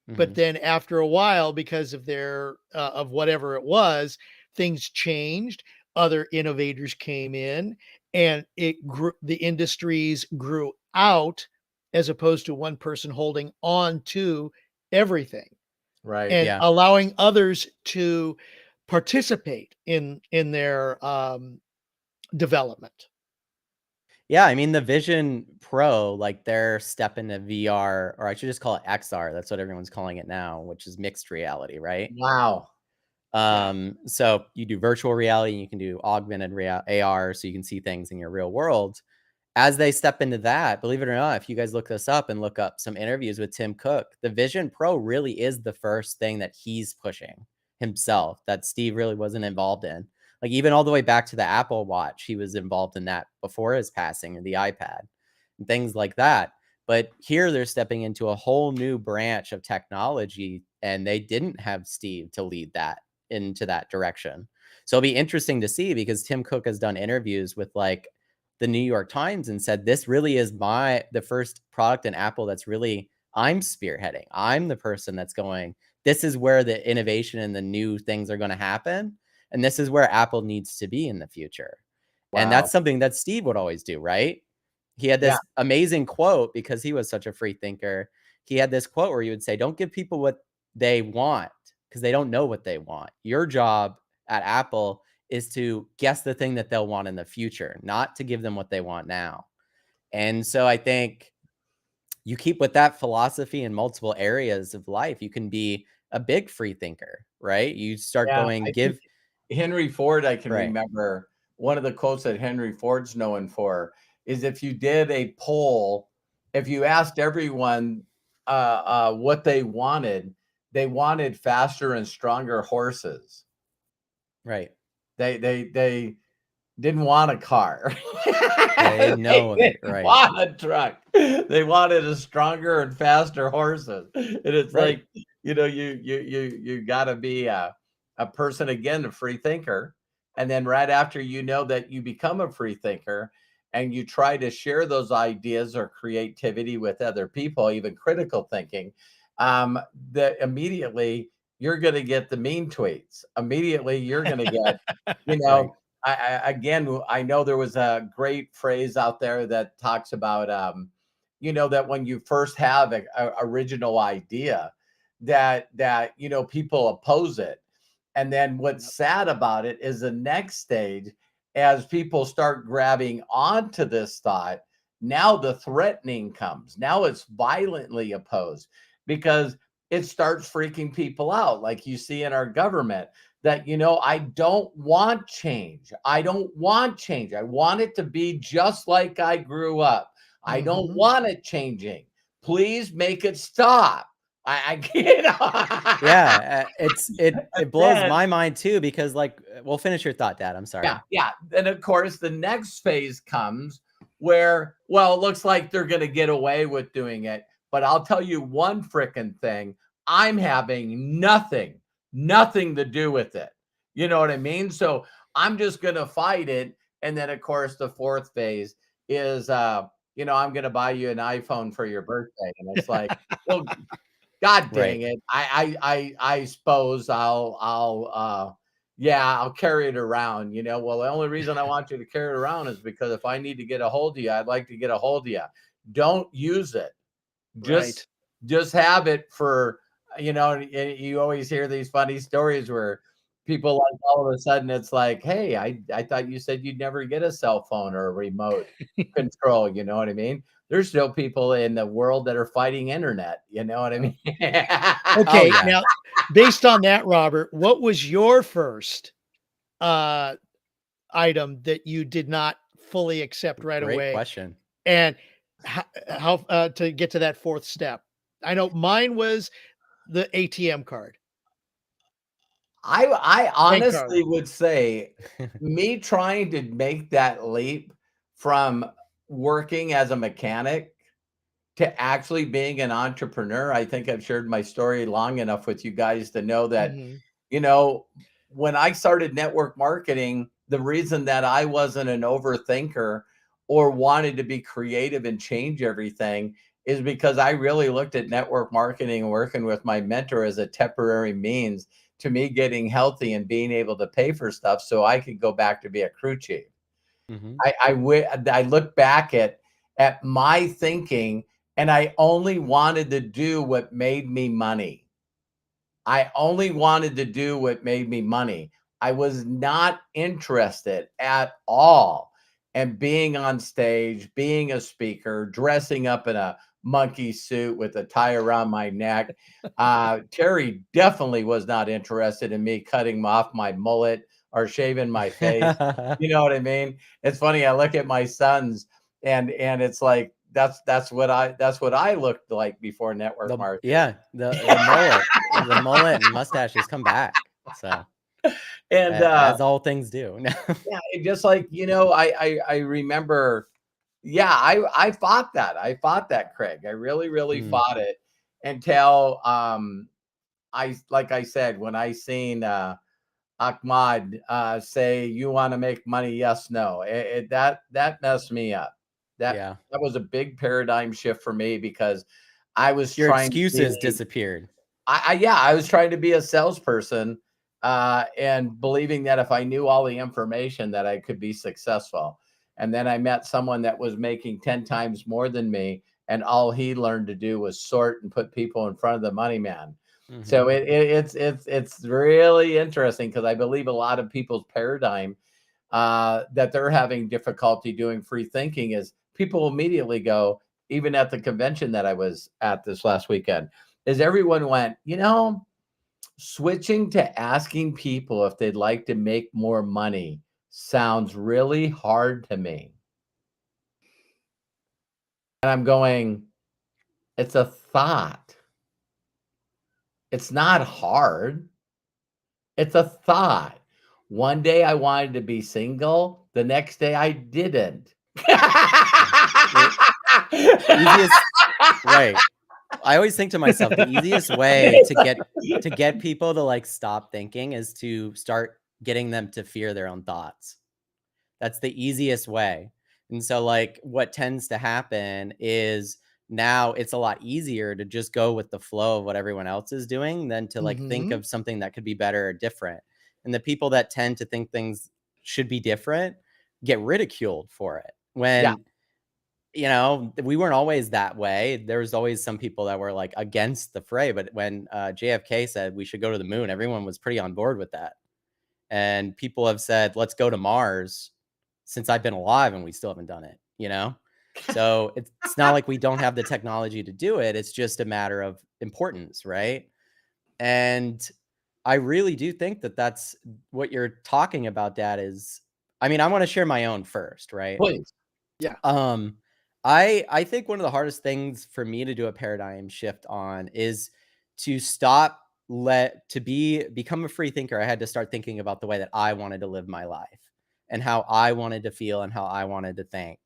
But Mhm. then after a while, because of their of whatever it was, things changed. Other innovators came in, and it grew. The industries grew out, as opposed to one person holding on to everything Right. and Yeah. allowing others to participate in their development. Yeah, I mean, the Vision Pro, like, they're stepping to VR, or I should just call it XR, that's what everyone's calling it now, which is mixed reality, right? Wow. Yeah. So you do virtual reality, and you can do augmented AR, so you can see things in your real world. As they step into that, believe it or not, if you guys look this up and look up some interviews with Tim Cook, the Vision Pro really is the first thing that he's pushing himself that Steve really wasn't involved in. Like, even all the way back to the Apple Watch, he was involved in that before his passing, and the iPad and things like that. But here they're stepping into a whole new branch of technology, and they didn't have Steve to lead that into that direction. So it'll be interesting to see, because Tim Cook has done interviews with, like, the New York Times and said, this really is the first product in Apple that's really I'm spearheading. I'm the person that's going, this is where the innovation and the new things are going to happen. And this is where Apple needs to be in the future. And Wow. that's something that Steve would always do, right? He had Yeah. this amazing quote, because he was such a free thinker. He had this quote where he would say, don't give people what they want, because they don't know what they want. Your job at Apple is to guess the thing that they'll want in the future, not to give them what they want now. And so I think you keep with that philosophy in multiple areas of life, you can be a big free thinker, right? You start Yeah. going, I think give, Henry Ford, I can right, remember one of the quotes that Henry Ford's known for is, if you did a poll, if you asked everyone what they wanted faster and stronger horses. right. They didn't want a car. They didn't They know that, didn't right, want a truck. They wanted a stronger and faster horses. And it's right. like, you gotta be a person, again, a free thinker. And then right after you know that you become a free thinker and you try to share those ideas or creativity with other people, even critical thinking, that immediately you're gonna get the mean tweets. Immediately you're gonna get, you Right. know, again, I know there was a great phrase out there that talks about, that when you first have a original idea, that people oppose it, and then what's Yep. sad about it is the next stage, as people start grabbing onto this thought, now the threatening comes. Now it's violently opposed, because it starts freaking people out, like you see in our government, that, I don't want change. I don't want change. I want it to be just like I grew up. I don't Mhm. want it changing. Please make it stop. I can't. Yeah, it blows Then, my mind too, because, like, well, finish your thought, Dad. I'm yeah, sorry. yeah. Then, of course, the next phase comes where, well, it looks like they're going to get away with doing it. But I'll tell you one freaking thing, I'm having nothing to do with it. You know what I mean? So I'm just going to fight it. And then, of course, the fourth phase is, I'm going to buy you an iPhone for your birthday. And it's like, well, God Right. dang it. I suppose I'll carry it around, Well, the only reason I want you to carry it around is because if I need to get a hold of you, I'd like to get a hold of you. Don't use it. Right. Just have it for, you always hear these funny stories where people, like, all of a sudden it's like, hey, I thought you said you'd never get a cell phone or a remote control, you know what I mean? There's still people in the world that are fighting internet, you know what I mean? Oh, Okay, yeah. now based on that, Robert, what was your first uh item that you did not fully accept right Great away? question. And how to get to that fourth step? I know mine was the ATM card, I bank card. honestly would say, me trying to make that leap from working as a mechanic to actually being an entrepreneur, I think I've shared my story long enough with you guys to know that Mhm. you know, when I started network marketing, the reason that I wasn't an overthinker or wanted to be creative and change everything is because I really looked at network marketing and working with my mentor as a temporary means to me getting healthy and being able to pay for stuff so I could go back to be a crew chief. Hmm. I look back at my thinking, and I only wanted to do what made me money. I only wanted to do what made me money. I was not interested at all in being on stage, being a speaker, dressing up in a monkey suit with a tie around my neck. Terry definitely was not interested in me cutting off my mullet or shaving my face. You know what I mean? It's funny. I look at my sons, and it's like that's what I looked like before network marketing. Yeah, the mullet and mustache has come back. So And as all things do. yeah, it just like, I remember, yeah, I fought that. I fought that, Craig. I really, really Mm, fought it until like I said, when I seen Ahmad say, "You want to make money? Yes, no." That messed me up. That yeah, that was a big paradigm shift for me because I was your trying to excuses be disappeared. yeah, I was trying to be a salesperson, and believing that if I knew all the information that I could be successful. And then I met someone that was making 10 times more than me, and all he learned to do was sort and put people in front of the money man. Hmm. So it's really interesting because I believe a lot of people's paradigm that they're having difficulty doing free thinking is people immediately go, even at the convention that I was at this last weekend, is everyone went, switching to asking people if they'd like to make more money sounds really hard to me. And I'm going, it's a thought. It's not hard. It's a thought. One day I wanted to be single. The next day I didn't. The easiest, right. I always think to myself, the easiest way to get people to like stop thinking is to start getting them to fear their own thoughts. That's the easiest way. And so, like, what tends to happen is now it's a lot easier to just go with the flow of what everyone else is doing than to like think Hmm. of something that could be better or different. And the people that tend to think things should be different get ridiculed for it. Yeah. When, we weren't always that way. There was always some people that were like against the fray. But when JFK said we should go to the moon, everyone was pretty on board with that. And people have said, let's go to Mars since I've been alive and we still haven't done it. So it's not like we don't have the technology to do it. It's just a matter of importance, right? And I really do think that that's what you're talking about, Dad, is I mean, I want to share my own first, right? Please. Yeah. Um, I think one of the hardest things for me to do a paradigm shift on is to stop let to become a free thinker. I had to start thinking about the way that I wanted to live my life and how I wanted to feel and how I wanted to think.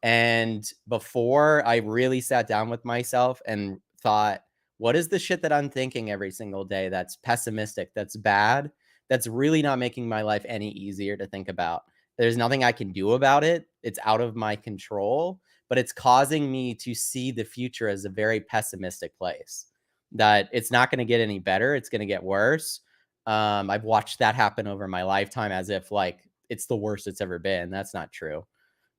And before I really sat down with myself and thought, what is the shit that I'm thinking every single day that's pessimistic, that's bad, that's really not making my life any easier to think about? There's nothing I can do about it. It's out of my control, but it's causing me to see the future as a very pessimistic place. That it's not going to get any better. It's going to get worse. I've watched that happen over my lifetime as if like it's the worst it's ever been. That's not true.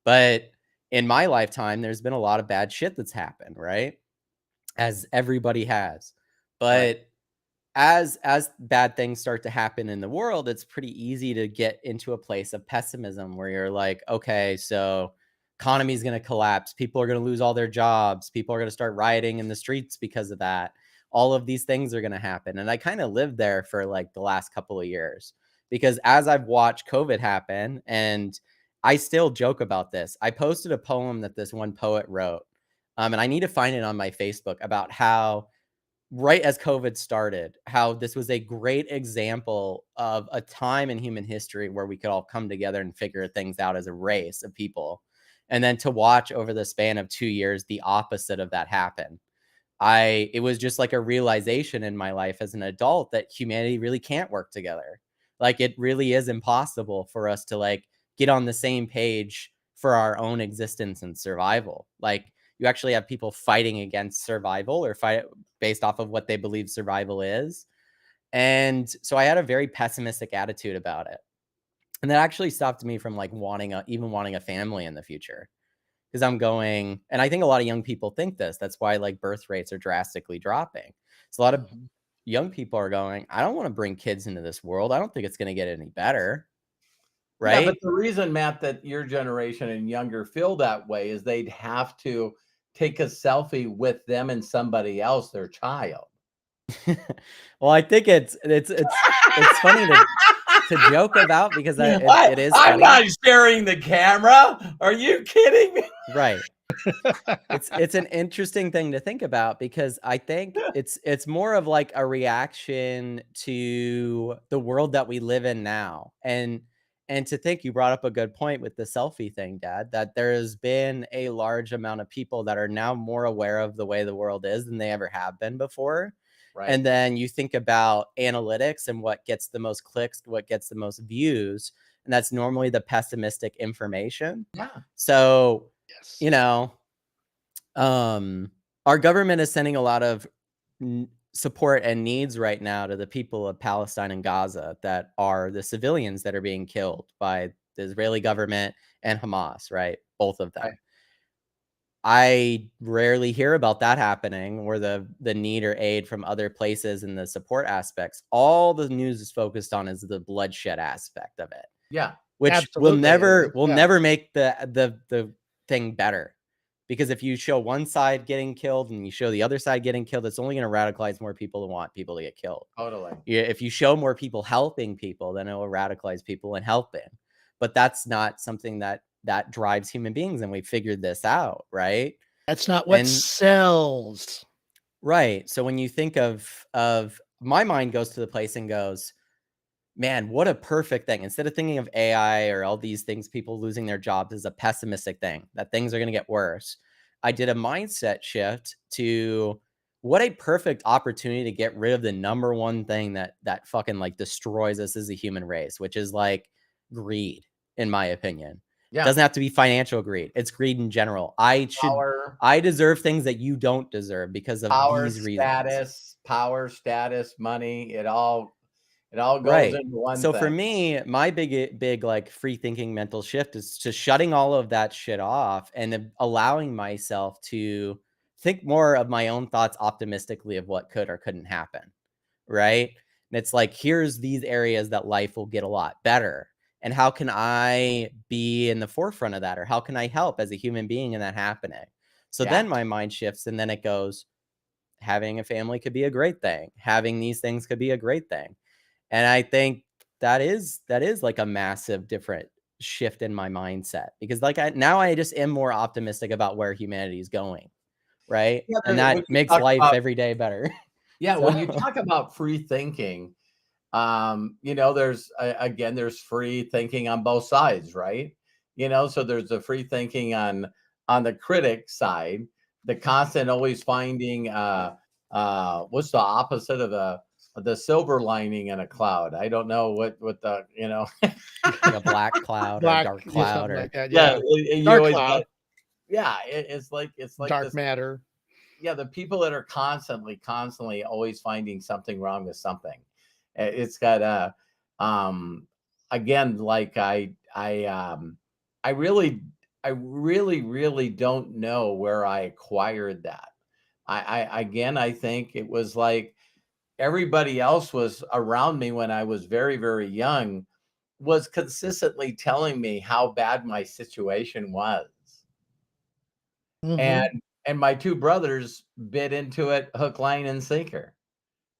But in my lifetime, there's been a lot of bad shit that's happened, right? As everybody has. Right. But as bad things start to happen in the world, it's pretty easy to get into a place of pessimism where you're like, okay, so economy is going to collapse, people are going to lose all their jobs, people are going to start rioting in the streets because of that. All of these things are going to happen. And I kind of lived there for like the last couple of years because as I've watched COVID happen, and I still joke about this. I posted a poem that this one poet wrote. And I need to find it on my Facebook about how right as COVID started, how this was a great example of a time in human history where we could all come together and figure things out as a race of people. And then to watch over the span of 2 years, the opposite of that happen. it was just like a realization in my life as an adult that humanity really can't work together. Like, it really is impossible for us to like get on the same page for our own existence and survival. Like, you actually have people fighting against survival or fight based off of what they believe survival is. And so I had a very pessimistic attitude about it. And that actually stopped me from like even wanting a family in the future. Because I'm going, and I think a lot of young people think this. That's why like birth rates are drastically dropping. So a lot of Mhm. young people are going, I don't want to bring kids into this world. I don't think it's going to get any better. Yeah, but Right. the reason, Matt, that your generation and younger feel that way is they'd have to take a selfie with them and somebody else, their child. Well, I think it's funny to joke about because it is I'm funny. not sharing the camera. Are you kidding me? Right. It's an interesting thing to think about because I think it's more of like a reaction to the world that we live in now. And to think you brought up a good point with the selfie thing, Dad, that there has been a large amount of people that are now more aware of the way the world is than they ever have been before. Right. And then you think about analytics and what gets the most clicks, what gets the most views, and that's normally the pessimistic information. Yeah. So, Yes. you know, our government is sending a lot of support and needs right now to the people of Palestine and Gaza that are the civilians that are being killed by the Israeli government and Hamas, right? Both of them. Right. I rarely hear about that happening or the need or aid from other places and the support aspects. All the news is focused on is the bloodshed aspect of it, Yeah. which Absolutely, it is. will Yeah. never make the thing better. Because if you show one side getting killed and you show the other side getting killed, it's only going to radicalize more people to want people to get killed. Totally. Yeah, if you show more people helping people, then it will radicalize people and helping. But that's not something that drives human beings, and we figured this out, right? That's not what And sells. right. So when you think of my mind goes to the place and goes, man, what a perfect thing. Instead of thinking of AI or all these things, people losing their jobs as a pessimistic thing, that things are going to get worse. I did a mindset shift to what a perfect opportunity to get rid of the number one thing that fucking like destroys us as a human race, which is like greed, in my opinion. Yeah. Doesn't have to be financial greed. It's greed in general. Power, I deserve things that you don't deserve because of these reasons. power, status, money, it all goes Right. into one So for thing. me, my big like free thinking mental shift is to shutting all of that shit off and allowing myself to think more of my own thoughts optimistically of what could or couldn't happen. Right. And it's like, here's these areas that life will get a lot better. And how can I be in the forefront of that? Or how can I help as a human being in that happening? So Yeah. then my mind shifts and then it goes, having a family could be a great thing. Having these things could be a great thing. And I think that is like a massive different shift in my mindset because like I just am more optimistic about where humanity is going, right? Yeah, And when that you makes talk life about every day better. yeah, So when you talk about free thinking, there's again, there's free thinking on both sides, right? So there's the free thinking on the critic side, the constant always finding what's the opposite of the silver lining in a cloud? I don't know what like a black cloud or a Black, dark yeah, cloud something like or that. yeah, Yeah. you Dark always cloud, yeah, it's like dark this. matter. Yeah, the people that are constantly always finding something wrong with something. It's got a again, like I really really don't know where I acquired that. I think it was like everybody else was around me when I was very, very young was consistently telling me how bad my situation was. Mhm, And my two brothers bit into it hook, line, and sinker.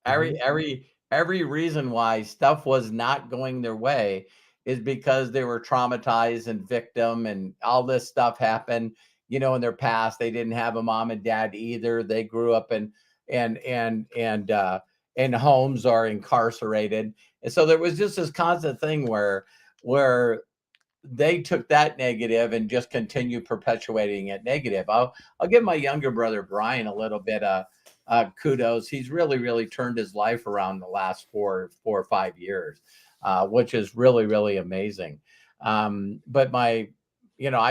Every mhm. every every reason why stuff was not going their way is because they were traumatized and victim and all this stuff happened, in their past. They didn't have a mom and dad either. They grew up in homes or incarcerated. And so there was just this constant thing where they took that negative and just continued perpetuating it negative. I'll give my younger brother Brian a little bit kudos. He's really, really turned his life around the last 4 or 5 years, which is really, really amazing. But I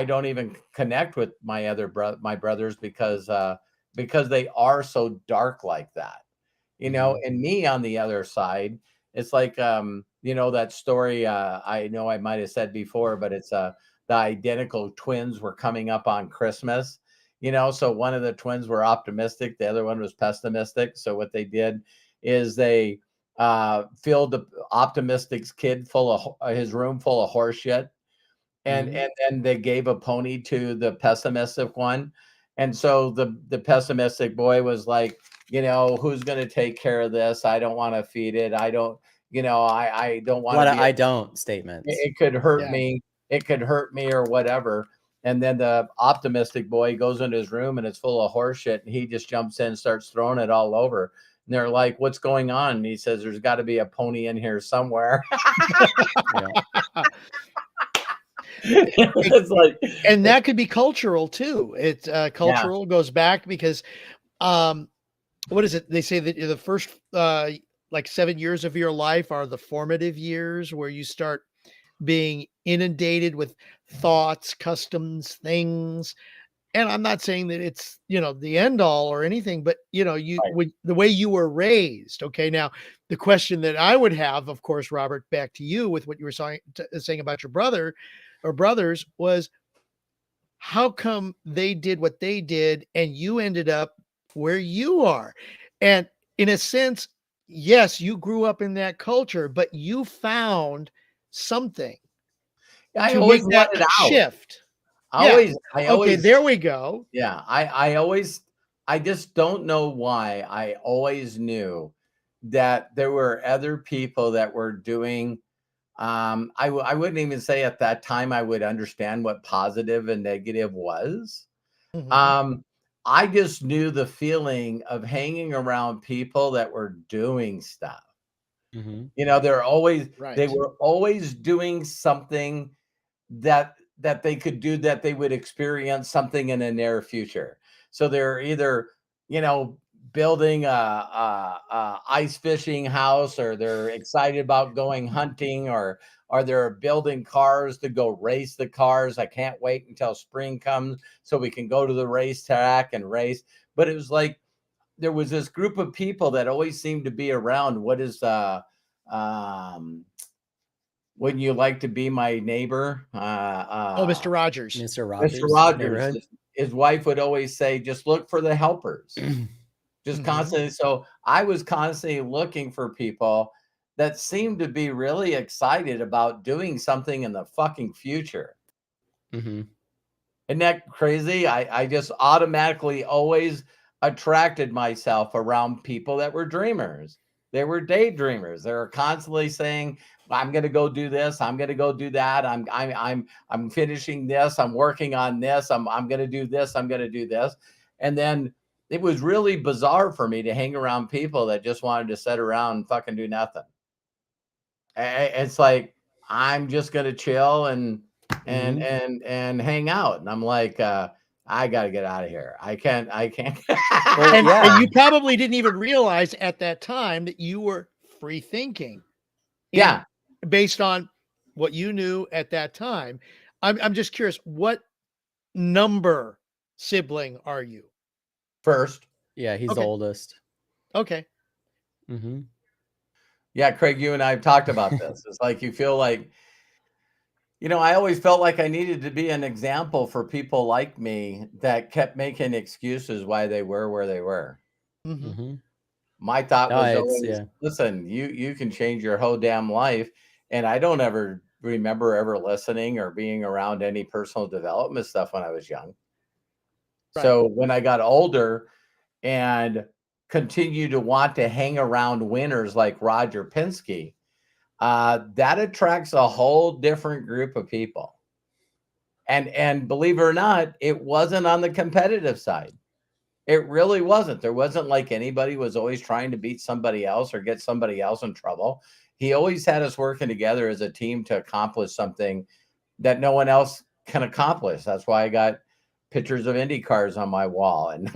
don't even connect with my brothers because they are so dark like that, and me on the other side, it's like, that story, I know I might have said before, but it's the identical twins were coming up on Christmas, so one of the twins were optimistic, the other one was pessimistic. So what they did is they filled the optimistic's kid full of his room full of horse shit, and then they gave a pony to the pessimistic one. And so the pessimistic boy was like, who's going to take care of this? I don't want to feed it. I don't, I don't A want lot to of be, I don't statements. it could hurt Yeah. me. It could hurt me or whatever. And then the optimistic boy goes into his room and it's full of horse shit. And he just jumps in and starts throwing it all over. And they're like, what's going on? And he says, there's got to be a pony in here somewhere. Yeah. It's like, And that could be cultural too. It's cultural, goes back because what is it? They say that the first like 7 years of your life are the formative years where you start being inundated with thoughts, customs, things. And I'm not saying that it's, the end all or anything, but Right. the way you were raised. Okay. Now, the question that I would have, of course, Robert, back to you with what you were saying about your brother or brothers was, how come they did what they did and you ended up where you are? And in a sense, yes, you grew up in that culture, but you found something I to always make that wanted a out. shift. I Yeah. always, I Okay, always, there we go. yeah, I just don't know why. I always knew that there were other people that were doing, I wouldn't even say at that time I would understand what positive and negative was. Mhm. Um, I just knew the feeling of hanging around people that were doing stuff. Mhm. They Right. were always doing something that they could do, that they would experience something in the near future. So they're either, you know, building a ice fishing house, or they're excited about going hunting, or they're building cars to go race the cars. I can't wait until spring comes so we can go to the racetrack and race. But it was like there was this group of people that always seemed to be around. What is um wouldn't you like to be my neighbor? Oh, Mr. Rogers. Mr. Mr. Rogers' Rogers, Neighborhood. his wife would always say, just look for the helpers, just Mhm. constantly. So I was constantly looking for people that seemed to be really excited about doing something in the fucking future. Mhm. Isn't that crazy? I just automatically always attracted myself around people that were dreamers. They were daydreamers. They were constantly saying, "I'm going to go do this. I'm going to go do that. I'm finishing this. I'm working on this. I'm going to do this. I'm going to do this." And then it was really bizarre for me to hang around people that just wanted to sit around and fucking do nothing. It's like I'm just going to chill Mhm. and hang out. And I'm like, I got to get out of here. I can't. Well, And yeah. you probably didn't even realize at that time that you were free thinking in Yeah. based on what you knew at that time. I'm just curious, what number sibling are you? First. Yeah, he's the Okay. oldest. Okay. Mhm. Yeah. Craig, you and I have talked about this. It's like, you feel like, I always felt like I needed to be an example for people like me that kept making excuses why they were where they were. Mhm. Mhm. My thought No, was it's always, yeah. listen, you can change your whole damn life. And I don't ever remember ever listening or being around any personal development stuff when I was young. Right. So when I got older and continued to want to hang around winners like Roger Penske, that attracts a whole different group of people. And believe it or not, it wasn't on the competitive side. It really wasn't. There wasn't like anybody was always trying to beat somebody else or get somebody else in trouble. He always had us working together as a team to accomplish something that no one else can accomplish. That's why I got pictures of Indy cars on my wall. And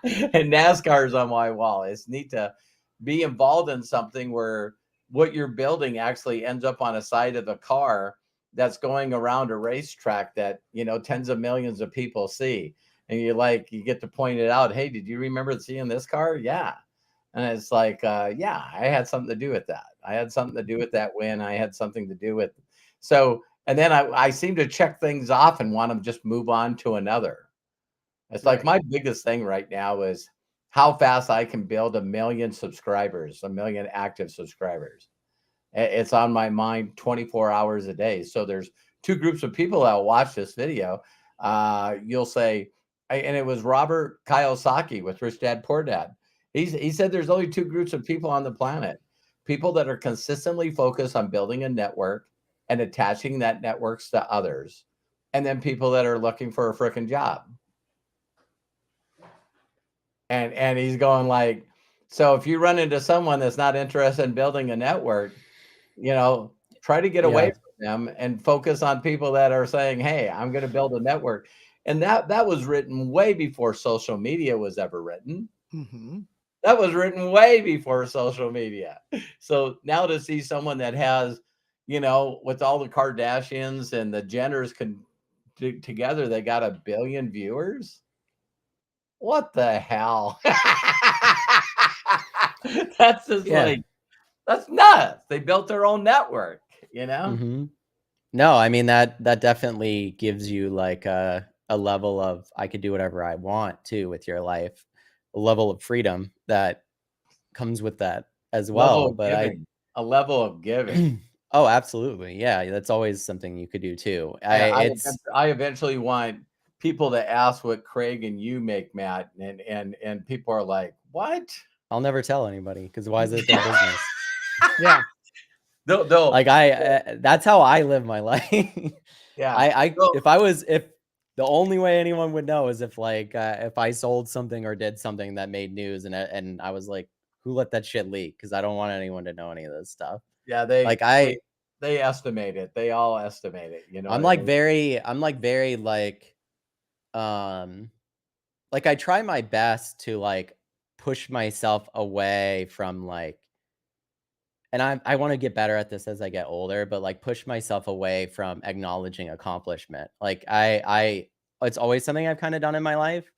and NASCAR is on my wall. It's neat to be involved in something where what you're building actually ends up on a side of the car that's going around a racetrack that, you know, tens of millions of people see. And you get to point it out. Hey, did you remember seeing this car? Yeah. And it's like, yeah, I had something to do with that. I had something to do with that win. I had something to do with. So, and then I seem to check things off and want to just move on to another. It's like Right. my biggest thing right now is how fast I can build 1 million subscribers, 1 million active subscribers. It's on my mind 24 hours a day. So there's two groups of people that will watch this video. You'll say, and it was Robert Kiyosaki with Rich Dad Poor Dad. He said there's only two groups of people on the planet: people that are consistently focused on building a network and attaching that networks to others, and then people that are looking for a freaking job. And he's going like, so if you run into someone that's not interested in building a network, you know, try to get away Yeah. from them and focus on people that are saying, hey, I'm going to build a network. And that was written way before social media was ever written. Mm-hmm. That was written way before social media. So now to see someone that has, you know, with all the Kardashians and the Jenners together, they got 1 billion viewers. What the hell? That's just Yeah. like, that's nuts. They built their own network, you know? Mhm. No, I mean, that definitely gives you, like, a level of, "I could do whatever I want too with your life," a level of freedom that comes with that as Level well, of but giving, a level of giving. Oh, absolutely, yeah, that's always something you could do too. I I I it's I eventually want people to ask what Craig and you make, Matt, and people are like, "What?" I'll never tell anybody because why is it their business? Yeah. They'll Like, that's how I live my life. yeah. They'll If the only way anyone would know is if, like, if I sold something or did something that made news and I was like, "Who let that shit leak?" Because I don't want anyone to know any of this stuff. yeah, Like, they estimate it. They all estimate it, you know what I mean? I'm, like, very, um like, I try my best to, like, push myself away from, like, and I wanna get better at this as I get older, but, like, push myself away from acknowledging accomplishment. Like, I it's always something I've kinda done in my life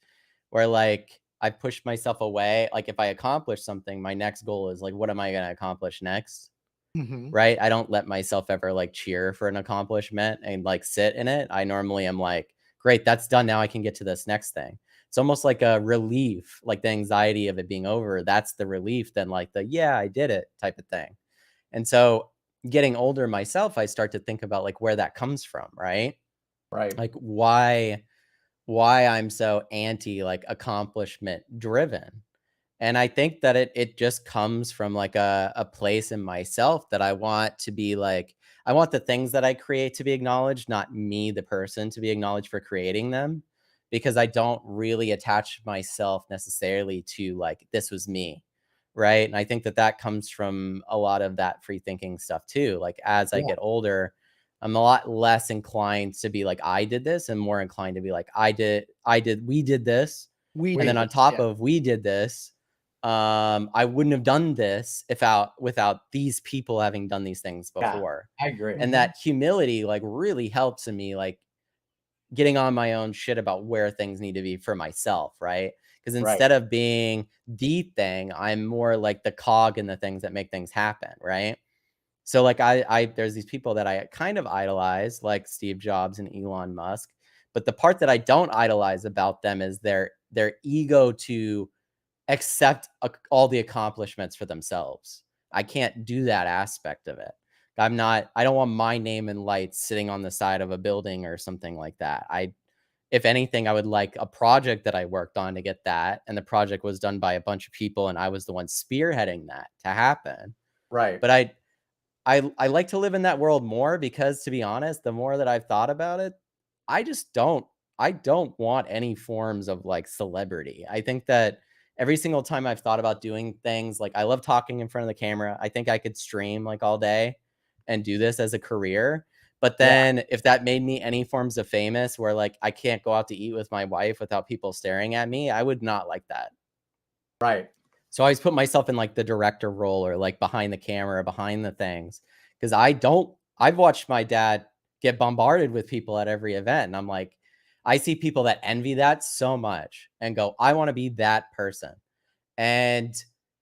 where, like, I pushed myself away. Like, if I accomplish something, my next goal is, like, what am I gonna accomplish next, Mm-hmm. right? I don't let myself ever, like, cheer for an accomplishment and, like, sit in it. I normally am like, "Great, that's done, now I can get to this next thing." It's almost like a relief, like, the anxiety of it being over, that's the relief than, like, the, "Yeah, I did it," type of thing. And so, getting older myself, I start to think about, like, where that comes from, right? Right. Like, why I'm so anti, like, accomplishment driven. And I think that it just comes from, like, a place in myself that I want to be, like, I want the things that I create to be acknowledged, not me, the person, to be acknowledged for creating them, because I don't really attach myself necessarily to, like, "This was me," right? And I think that that comes from a lot of that free thinking stuff too. Like, as I Yeah. get older, I'm a lot less inclined to be like, "I did this," and more inclined to be like, we did this," We and then did on this. top Yeah. of "we did this," I wouldn't have done this without these people having done these things Yeah, before. I agree. And Mm-hmm. that humility, like, really helps in me, like, getting on my own shit about where things need to be for myself, right? Because Right. instead of being the thing, I'm more like the cog in the things that make things happen, right? So, like, I there's these people that I kind of idolize, like Steve Jobs and Elon Musk, but the part that I don't idolize about them is their ego to accept all the accomplishments for themselves. I can't do that aspect of it. I don't want my name in lights sitting on the side of a building or something like that. If anything, I would like a project that I worked on to get that. And the project was done by a bunch of people and I was the one spearheading that to happen. Right. But I like to live in that world more because, to be honest, the more that I've thought about it, I just don't want any forms of, like, celebrity. I think that every single time I've thought about doing things, like, I love talking in front of the camera. I think I could stream, like, all day and do this as a career. But Yeah. then if that made me any forms of famous where, like, I can't go out to eat with my wife without people staring at me, I would not like that. Right. So I always put myself in like the director role or like behind the camera, behind the things. Cause I've watched my dad get bombarded with people at every event. And I'm like, I see people that envy that so much and go, I want to be that person. And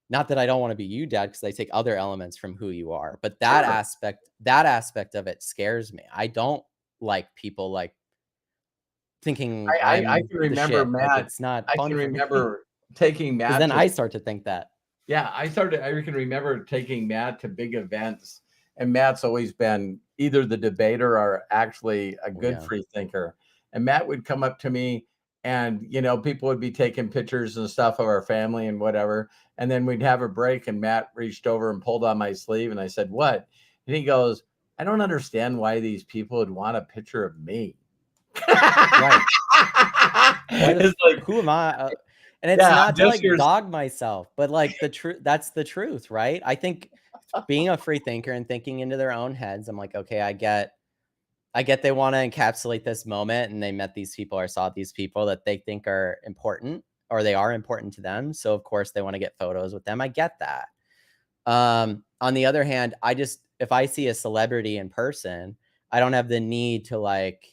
not that I don't want to be you, Dad, because I take other elements from who you are. But that aspect of it scares me. I don't like people like thinking I I'm can the remember shit. Like Matt. it's not I fun can for me. remember taking Because Matt then to I start to think that. Yeah, I can remember taking Matt to big events, and Matt's always been either the debater or actually a good Yeah. free thinker. And Matt would come up to me, and people would be taking pictures and stuff of our family and whatever. And then we'd have a break, and Matt reached over and pulled on my sleeve, and I said, "What?" And he goes, "I don't understand why these people would want a picture of me." Right. It's like, Who am I? And it's yeah, not to just like your dog myself, but like that's the truth, right? I think being a free thinker and thinking into their own heads, I'm like, okay, I get they want to encapsulate this moment and they met these people or saw these people that they think are important or they are important to them. So of course they want to get photos with them. I get that. On the other hand, if I see a celebrity in person, I don't have the need to like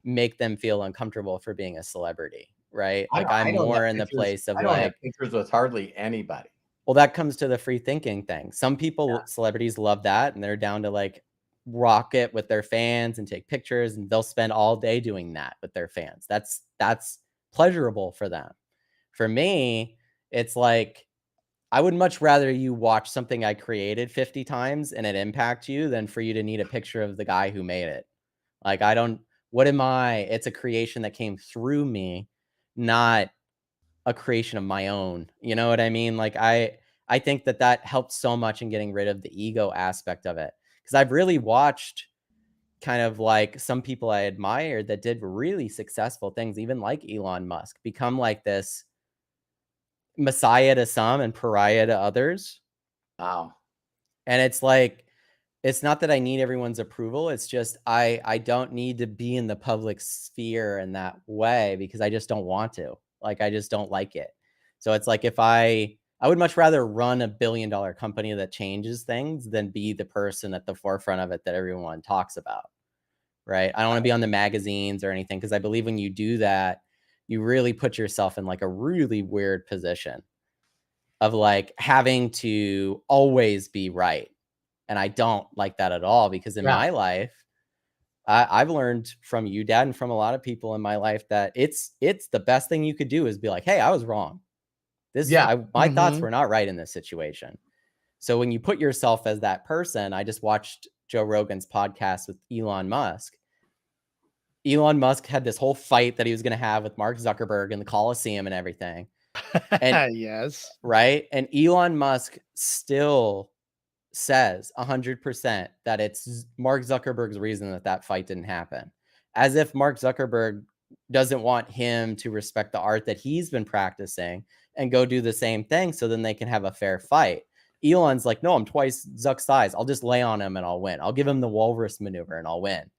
make them feel uncomfortable for being a celebrity, right? Like I'm more in the place of I don't have like, pictures with hardly anybody. well, that comes to the free thinking thing. Some people, celebrities love that and they're down to like rock it with their fans and take pictures and they'll spend all day doing that with their fans. That's pleasurable for them. For me, it's like I would much rather you watch something I created 50 times and it impact you than for you to need a picture of the guy who made it. Like what am I? It's a creation that came through me, not a creation of my own. You know what I mean? Like I think that helps so much in getting rid of the ego aspect of it. Cuz I've really watched kind of like some people I admired that did really successful things, even like Elon Musk, become like this messiah to some and pariah to others. Wow. And it's like it's not that I need everyone's approval. It's just I don't need to be in the public sphere in that way because I just don't want to. Like I just don't like it. So it's like if I would much rather run a billion-dollar company that changes things than be the person at the forefront of it that everyone talks about. Right? I don't want to be on the magazines or anything because I believe when you do that, you really put yourself in like a really weird position of like having to always be right. And I don't like that at all because in Yeah. my life, I've learned from you, Dad, and from a lot of people in my life that it's the best thing you could do is be like, hey, I was wrong. My thoughts were not right in this situation. So when you put yourself as that person, I just watched Joe Rogan's podcast with Elon Musk. Elon Musk had this whole fight that he was going to have with Mark Zuckerberg in the Coliseum and everything. And Yes. right. And Elon Musk still says 100% that it's Mark Zuckerberg's reason that fight didn't happen. As if Mark Zuckerberg doesn't want him to respect the art that he's been practicing and go do the same thing so then they can have a fair fight. Elon's like, no, I'm twice Zuck's size. I'll just lay on him and I'll win. I'll give him the walrus maneuver and I'll win.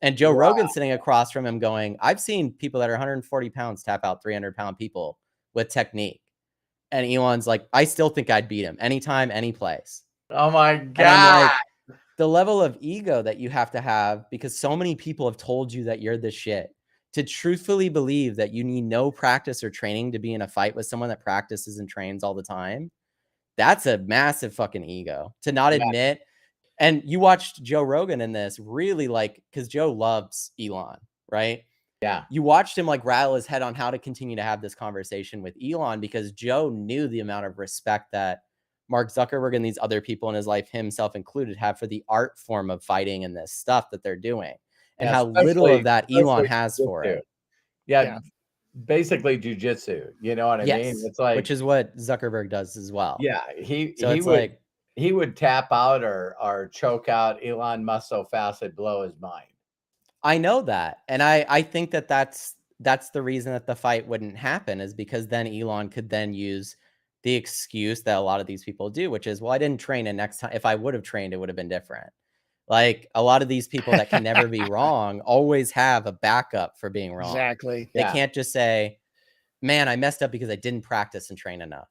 And Joe Rogan's sitting across from him going, I've seen people that are 140 pounds tap out 300-pound people with technique. And Elon's like, I still think I'd beat him anytime, any place. Oh my And God. I'm like, the level of ego that you have to have because so many people have told you that you're the shit to truthfully believe that you need no practice or training to be in a fight with someone that practices and trains all the time. That's a massive fucking ego to not admit. And you watched Joe Rogan in this really like, because Joe loves Elon, right? Yeah. You watched him like rattle his head on how to continue to have this conversation with Elon because Joe knew the amount of respect that Mark Zuckerberg and these other people in his life, himself included, have for the art form of fighting and this stuff that they're doing and how little of that Elon has for it. Yeah. Basically jujitsu. You know what I mean? It's like, which is what Zuckerberg does as well. Yeah. He would tap out or choke out Elon Musk so fast it'd blow his mind. I know that. And I think that's the reason that the fight wouldn't happen is because then Elon could then use the excuse that a lot of these people do, which is, well, I didn't train and next time, if I would have trained, it would have been different. Like a lot of these people that can never be wrong always have a backup for being wrong. Exactly. They can't just say, man, I messed up because I didn't practice and train enough.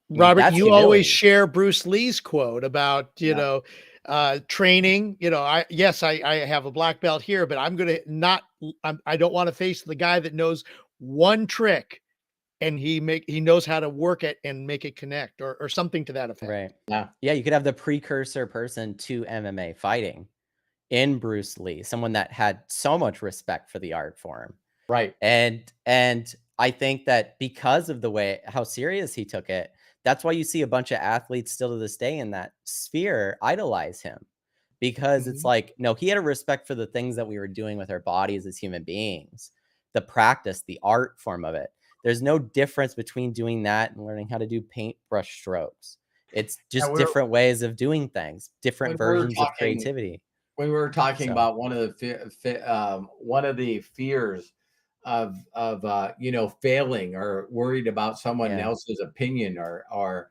Robert, That's you always humility. share Bruce Lee's quote about, Yeah. training. I have a black belt here, but I'm going to not, I don't want to face the guy that knows one trick and he knows how to work it and make it connect or something to that effect. Right. Yeah. Yeah, you could have the precursor person to MMA fighting in Bruce Lee, someone that had so much respect for the art form. Right. And I think that because of the way how serious he took it, that's why you see a bunch of athletes still to this day in that sphere idolize him. Because it's Mhm. like, no, he had a respect for the things that we were doing with our bodies as human beings, the practice, the art form of it. There's no difference between doing that and learning how to do paintbrush strokes. It's And just different ways of doing things, different when we were versions of talking creativity. when we were talking So, about one of the fears of failing or worried about someone yeah. else's opinion or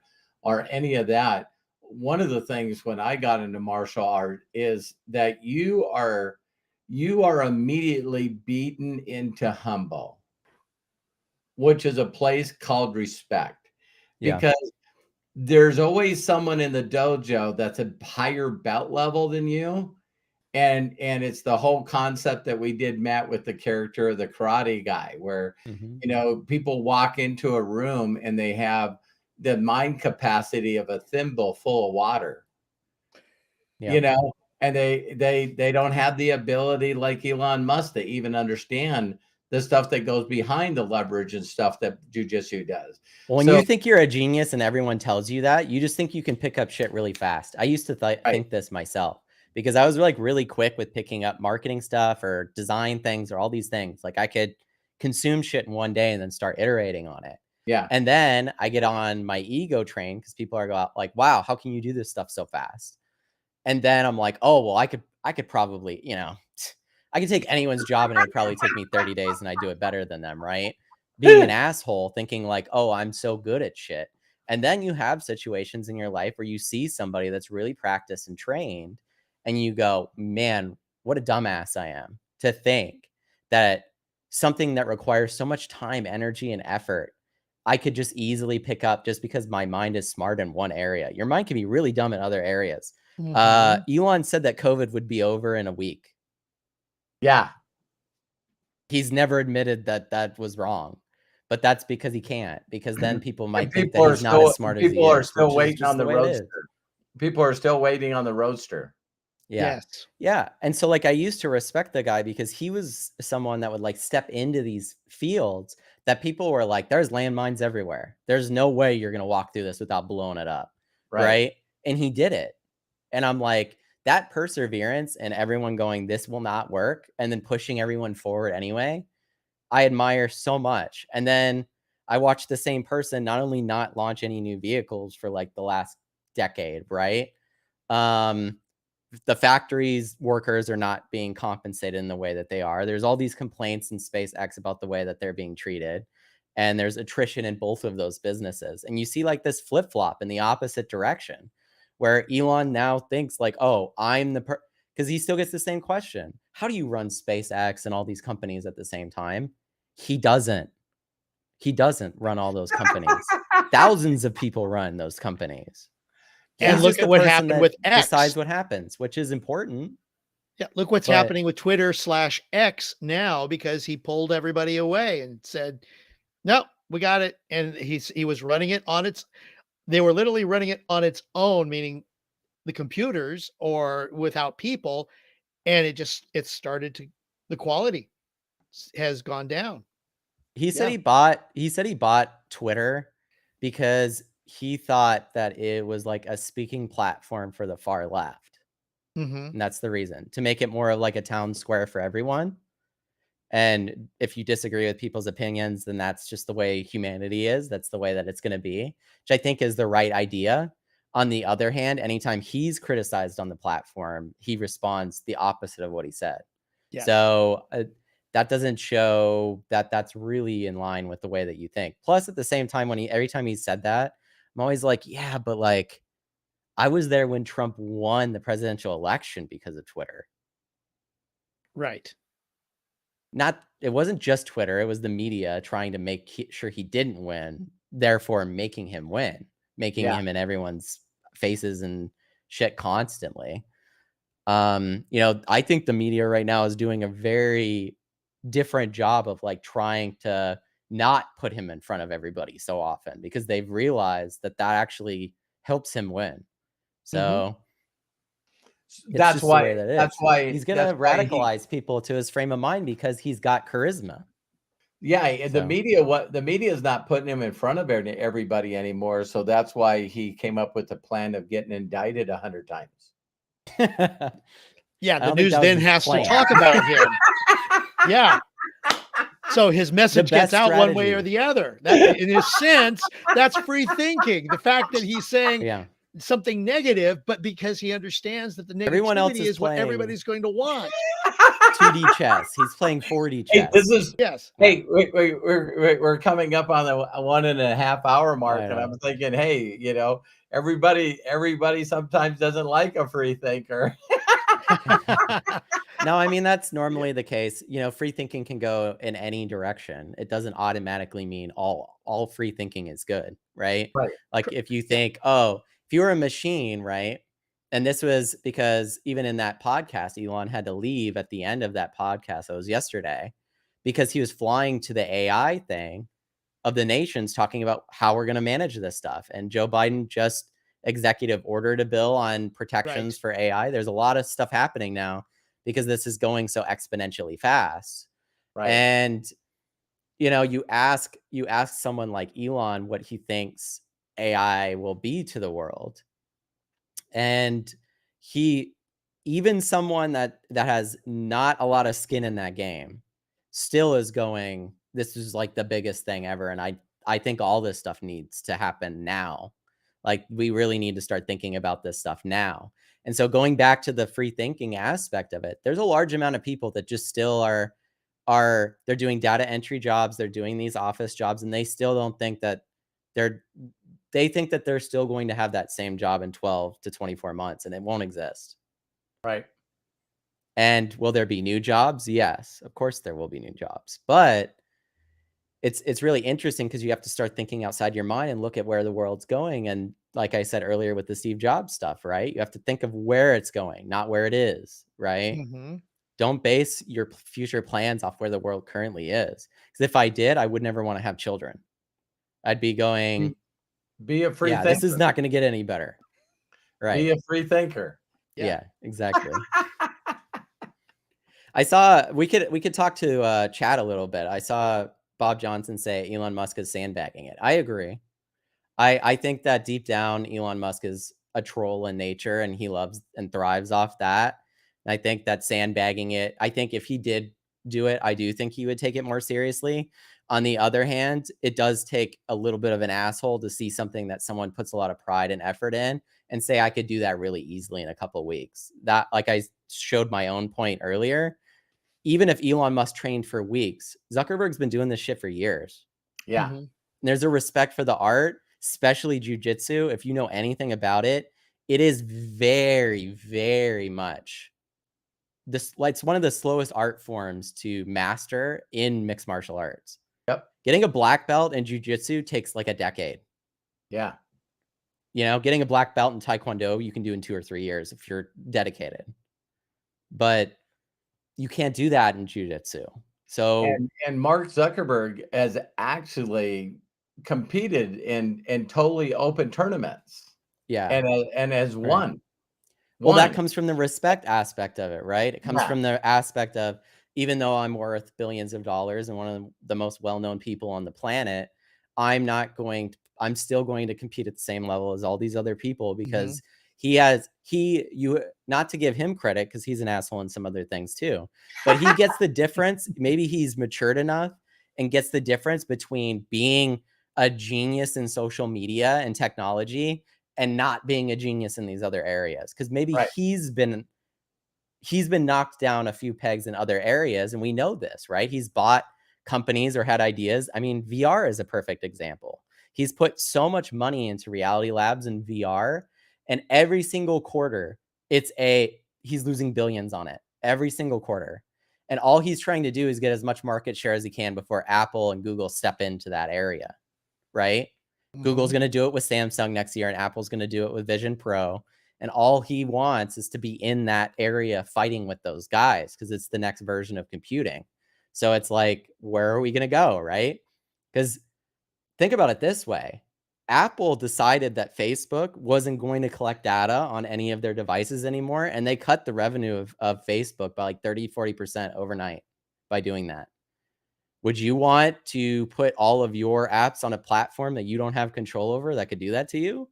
any of that. One of the things when I got into martial art is that you are immediately beaten into humble, which is a place called respect, Yeah. because there's always someone in the dojo that's a higher belt level than you. And it's the whole concept that we did, Matt, with the character of the karate guy, where Mhm. people walk into a room and they have the mind capacity of a thimble full of water, you Yeah. know, and they don't have the ability like Elon Musk to even understand the stuff that goes behind the leverage and stuff that jujitsu does. Well, when So you think you're a genius and everyone tells you that, you just think you can pick up shit really fast. I used to right, think this myself because I was like really quick with picking up marketing stuff or design things or all these things. Like I could consume shit in one day and then start iterating on it. yeah, And then I get on my ego train because people are like, wow, how can you do this stuff so fast? And then I'm like, oh, well, I could probably, I could take anyone's job and it would probably take me 30 days and I do it better than them, right? Being an asshole, thinking like, oh, I'm so good at shit. And then you have situations in your life where you see somebody that's really practiced and trained, and you go, man, what a dumbass I am to think that something that requires so much time, energy, and effort, I could just easily pick up just because my mind is smart in one area. Your mind can be really dumb in other areas. Mhm. Elon said that COVID would be over in a week. yeah. He's never admitted that that was wrong, but that's because he can't, because then people And might think that he's not as smart as he people are is, still which is waiting just on the the way it is. roadster. People are still waiting on the roadster. Yeah. Yes. Yeah. And so like I used to respect the guy because he was someone that would like step into these fields that people were like, there's landmines everywhere. There's no way you're going to walk through this without blowing it up. Right. Right. And he did it. And I'm like, that perseverance and everyone going, this will not work, and then pushing everyone forward anyway, I admire so much. And then I watched the same person not only not launch any new vehicles for like the last decade, right? Um, the factories workers are not being compensated in the way that they are. There's all these complaints in SpaceX about the way that they're being treated. And there's attrition in both of those businesses. And you see like this flip flop in the opposite direction where Elon now thinks like, oh, I'm the because he still gets the same question. How do you run SpaceX and all these companies at the same time? He doesn't. He doesn't run all those companies. Thousands of people run those companies. And He's Yeah. look just at the what person happened that with X. decides what happens, which is important. Yeah, look what's But happening with Twitter/X now because he pulled everybody away and said, "No, we got it." And he was running it on its they were literally running it on its own, meaning the computers or without people, and it started to the quality has gone down. Yeah. he said he bought Twitter because he thought that it was like a speaking platform for the far left. Mhm. And that's the reason, to make it more of like a town square for everyone. And if you disagree with people's opinions, then that's just the way humanity is. That's the way that it's going to be, which I think is the right idea. On the other hand, anytime he's criticized on the platform, he responds the opposite of what he said. Yes. So that doesn't show that that's really in line with the way that you think. Plus, at the same time, every time he said that, I'm always like, yeah, but like I was there when Trump won the presidential election because of Twitter. Right. it wasn't just Twitter, it was the media trying to make sure he didn't win, therefore making him win, making him in everyone's faces and shit constantly. I think the media right now is doing a very different job of like trying to not put him in front of everybody so often because they've realized that actually helps him win. So it's That's just the way that that's is. why He's gonna that's why he radicalize people to his frame of mind because he's got charisma. the So media is not putting him in front of everybody anymore. So that's why he came up with the plan of getting indicted 100 times. Yeah, I the don't think news that was then his has to plan. talk about him. Yeah. So his message best gets out one way or strategy. the other. That, in a sense, that's free thinking. The fact that he's saying Yeah. something negative, but because he understands that the Everyone else negativity is is what playing everybody's going to watch. 2D chess. He's playing 4D Hey, chess. this is Yes. hey, we're coming up on the 1.5 hour mark, I and know. I'm thinking, hey, everybody sometimes doesn't like a free thinker. No, I mean, that's normally the case. Free thinking can go in any direction. It doesn't automatically mean all free thinking is good, right? Right. Like if you Yeah. think, oh, if you were a machine, right? And this was because even in that podcast, Elon had to leave at the end of that podcast. That was yesterday because he was flying to the AI thing of the nations talking about how we're going to manage this stuff. And Joe Biden just executive ordered a bill on protections Right. for AI. There's a lot of stuff happening now because this is going so exponentially fast. Right. And you ask someone like Elon what he thinks AI will be to the world. And he even someone that has not a lot of skin in that game still is going, this is like the biggest thing ever. And I think all this stuff needs to happen now. Like we really need to start thinking about this stuff now. And so going back to the free thinking aspect of it, there's a large amount of people that just still they're doing data entry jobs, they're doing these office jobs, and they still don't think that they think that they're still going to have that same job in 12 to 24 months, and it won't exist. Right. And will there be new jobs? Yes, of course there will be new jobs. But it's really interesting because you have to start thinking outside your mind and look at where the world's going. And like I said earlier with the Steve Jobs stuff, right? You have to think of where it's going, not where it is, right? Mm-hmm. Don't base your future plans off where the world currently is. Because if I did, I would never want to have children. I'd be going, Be a free yeah, this is thinker. not going to get any better. Right. Be a free thinker. Yeah, exactly. I saw we could talk to Chad a little bit. I saw Bob Johnson say Elon Musk is sandbagging it. I agree. I think that deep down Elon Musk is a troll in nature and he loves and thrives off that. And I think that sandbagging it, I think if he did do it, I do think he would take it more seriously. On the other hand, it does take a little bit of an asshole to see something that someone puts a lot of pride and effort in and say, I could do that really easily in a couple of weeks. That, like I showed my own point earlier, even if Elon Musk trained for weeks, Zuckerberg's been doing this shit for years. Yeah. Mm-hmm. There's a respect for the art, especially jujitsu. If you know anything about it, it is very, very much this. Like, it's one of the slowest art forms to master in mixed martial arts. Yep. Getting a black belt in jujitsu takes like a decade. Yeah. Getting a black belt in taekwondo you can do in 2 or 3 years if you're dedicated. But you can't do that in jiu-jitsu. So and Mark Zuckerberg has actually competed in totally open tournaments. yeah. And has won. Well, that comes from the respect aspect of it, right? It comes Yeah. from the aspect of, even though I'm worth billions of dollars and one of the most well-known people on the planet, I'm still going to compete at the same level as all these other people because not to give him credit because he's an asshole in some other things too, but he gets the difference. Maybe he's matured enough and gets the difference between being a genius in social media and technology and not being a genius in these other areas. Because maybe Right. he's been knocked down a few pegs in other areas, and we know this, right? He's bought companies or had ideas. I mean, VR is a perfect example. He's put so much money into Reality Labs and VR, and every single quarter, he's losing billions on it every single quarter. And all he's trying to do is get as much market share as he can before Apple and Google step into that area, right? Google's going to do it with Samsung next year, and Apple's going to do it with Vision Pro. And all he wants is to be in that area fighting with those guys because it's the next version of computing. So it's like, where are we going to go, right? Because think about it this way. Apple decided that Facebook wasn't going to collect data on any of their devices anymore, and they cut the revenue of Facebook by like 30-40% overnight by doing that. Would you want to put all of your apps on a platform that you don't have control over that could do that to you?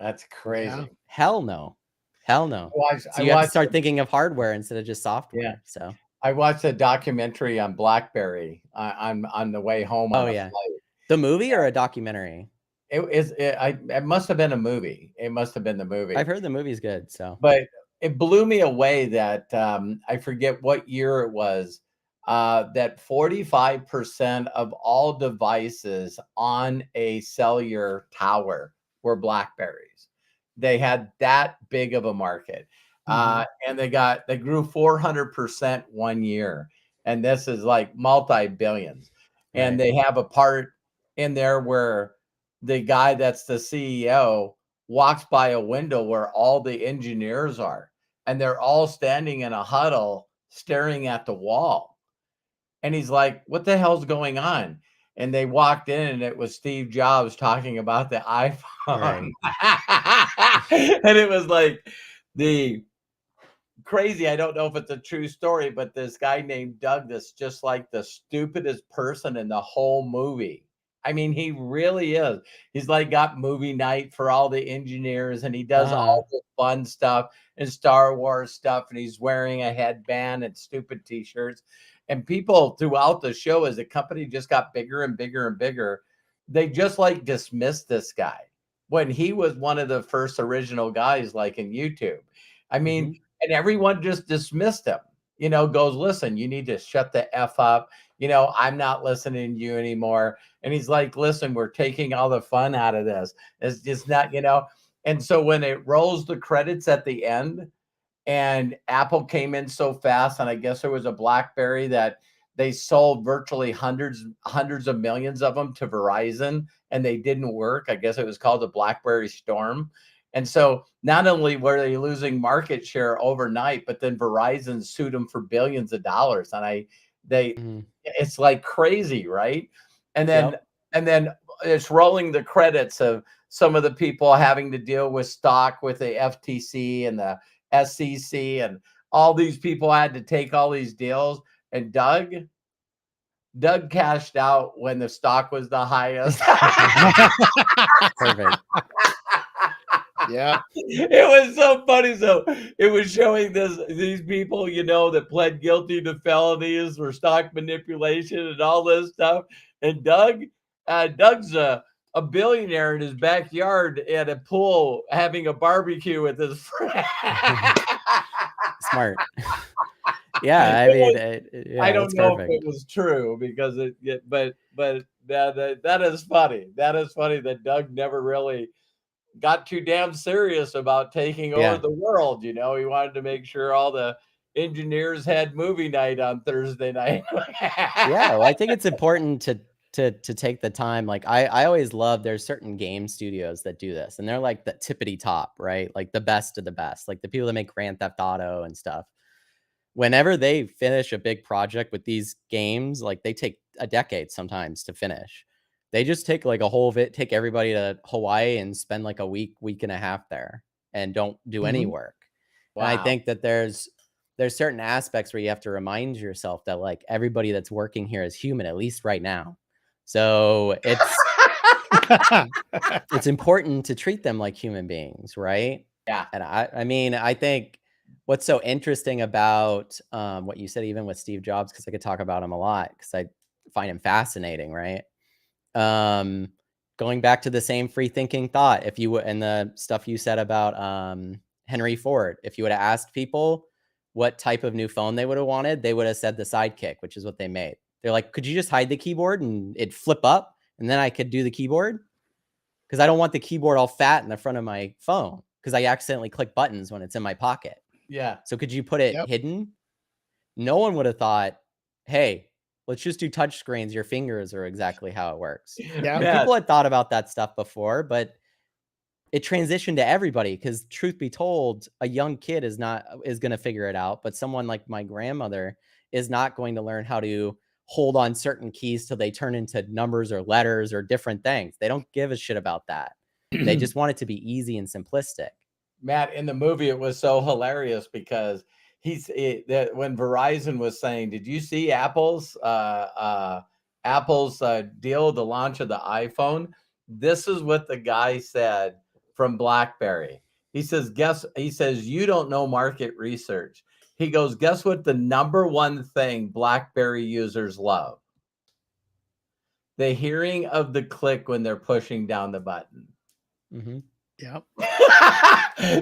That's crazy. Yeah. Hell no. Hell no. So I you have to watched start thinking of hardware instead of just software. Yeah. So I watched a documentary on BlackBerry on the way home on a flight. The movie or a documentary? It must have been a movie. It must have been the movie. I've heard the movie's good. So, but it blew me away that I forget what year it was. That 45% of all devices on a cellular tower were BlackBerries. They had that big of a market. And they grew 400% 1 year. And this is like multi-billions. Right. And they have a part in there where the guy that's the CEO walks by a window where all the engineers are, and they're all standing in a huddle staring at the wall. And he's like, what the hell's going on? And they walked in, and it was Steve Jobs talking about the iPhone. Right. And it was like the crazy. I don't know if it's a true story, but this guy named Doug, that's just like the stupidest person in the whole movie. I mean, he really is. He's like got movie night for all the engineers, and he does all the fun stuff and Star Wars stuff. And he's wearing a headband and stupid t-shirts. And people throughout the show, as the company just got bigger and bigger and bigger, they just like dismissed this guy when he was one of the first original guys, like in YouTube. I mean, and everyone just dismissed him, goes, listen, you need to shut the F up. I'm not listening to you anymore. And he's like, listen, we're taking all the fun out of this. It's just not, And so when it rolls the credits at the end, and Apple came in so fast, and I guess there was a BlackBerry that they sold virtually hundreds of millions of them to Verizon, and they didn't work. I guess it was called the BlackBerry Storm. And so not only were they losing market share overnight, but then Verizon sued them for billions of dollars. And it's like crazy, right? And then it's rolling the credits of some of the people having to deal with stock with the FTC and the SEC, and all these people had to take all these deals. And Doug cashed out when the stock was the highest. Perfect. Yeah. It was so funny. So it was showing these people, that pled guilty to felonies for stock manipulation and all this stuff. And Doug's a billionaire in his backyard at a pool having a barbecue with his friend. Smart. Yeah, I mean, I don't know if it was true because but that is funny. That is funny that Doug never really got too damn serious about taking over the world. He wanted to make sure all the engineers had movie night on Thursday night. Well, I think it's important to take the time. Like I always love, there's certain game studios that do this, and they're like the tippity top, right? Like the best of the best, like the people that make Grand Theft Auto and stuff. Whenever they finish a big project with these games, like they take a decade sometimes to finish. They just take like take everybody to Hawaii and spend like a week and a half there and don't do any work. Wow. And I think that there's certain aspects where you have to remind yourself that like everybody that's working here is human, at least right now. So it's important to treat them like human beings, right? Yeah. And I mean, I think what's so interesting about what you said, even with Steve Jobs, because I could talk about him a lot because I find him fascinating, right? Going back to the same free thinking thought, if you and the stuff you said about Henry Ford, if you would have asked people what type of new phone they would have wanted, they would have said the Sidekick, which is what they made. They're like, could you just hide the keyboard and it'd flip up and then I could do the keyboard? Because I don't want the keyboard all fat in the front of my phone because I accidentally click buttons when it's in my pocket. Yeah. So could you put it hidden? no one would have thought, hey, let's just do touch screens. Your fingers are exactly how it works. Yeah. And Man, people had thought about that stuff before, but it transitioned to everybody because truth be told, a young kid is going to figure it out, but someone like my grandmother is not going to learn how to hold on certain keys till they turn into numbers or letters or different things. They don't give a shit about that. They just want it to be easy and simplistic. Matt, in the movie, it was so hilarious because when Verizon was saying, "Did you see Apple's deal, the launch of the iPhone?" This is what the guy said from BlackBerry. He says, "You don't know market research." He goes, "Guess what? The number one thing BlackBerry users love: the hearing of the click when they're pushing down the button." Mm-hmm. Yeah.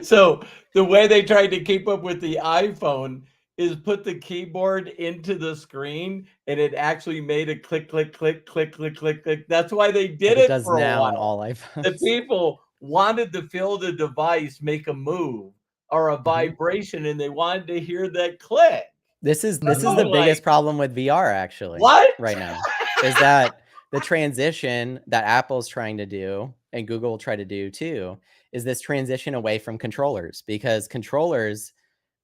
So the way they tried to keep up with the iPhone is put the keyboard into the screen, and it actually made a click, click, click, click, click, click, click. That's why they did Like it it does for a now on while. all The iPhones. people wanted to feel the device make a move or a vibration, and they wanted to hear that click. This is I'm the biggest like, problem with VR actually what? right now is that the transition that Apple's trying to do and Google will try to do too is this transition away from controllers because controllers,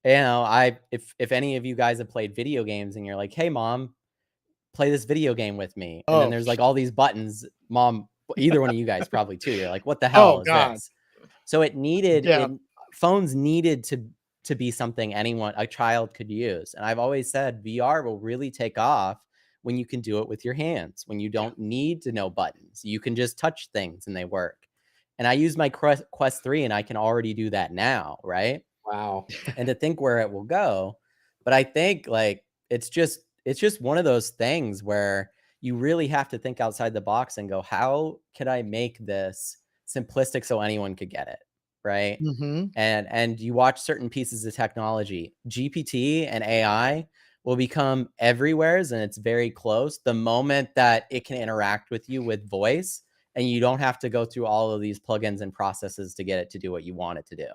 if any of you guys have played video games and you're like, "Hey mom, play this video game with me." And then Oh. there's like all these buttons, mom, either one of you guys probably too. You're like, "What the Oh hell is God. this?" So Yeah. phones needed to be something a child could use. And I've always said VR will really take off when you can do it with your hands, when you don't need to know buttons. You can just touch things and they work. And I use my Quest 3 and I can already do that now, right? Wow. And to think where it will go. But I think like it's just one of those things where you really have to think outside the box and go, how could I make this simplistic so anyone could get it? Right. Mm-hmm. And you watch certain pieces of technology, GPT and AI will become everywhere's, and it's very close the moment that it can interact with you with voice and you don't have to go through all of these plugins and processes to get it to do what you want it to do.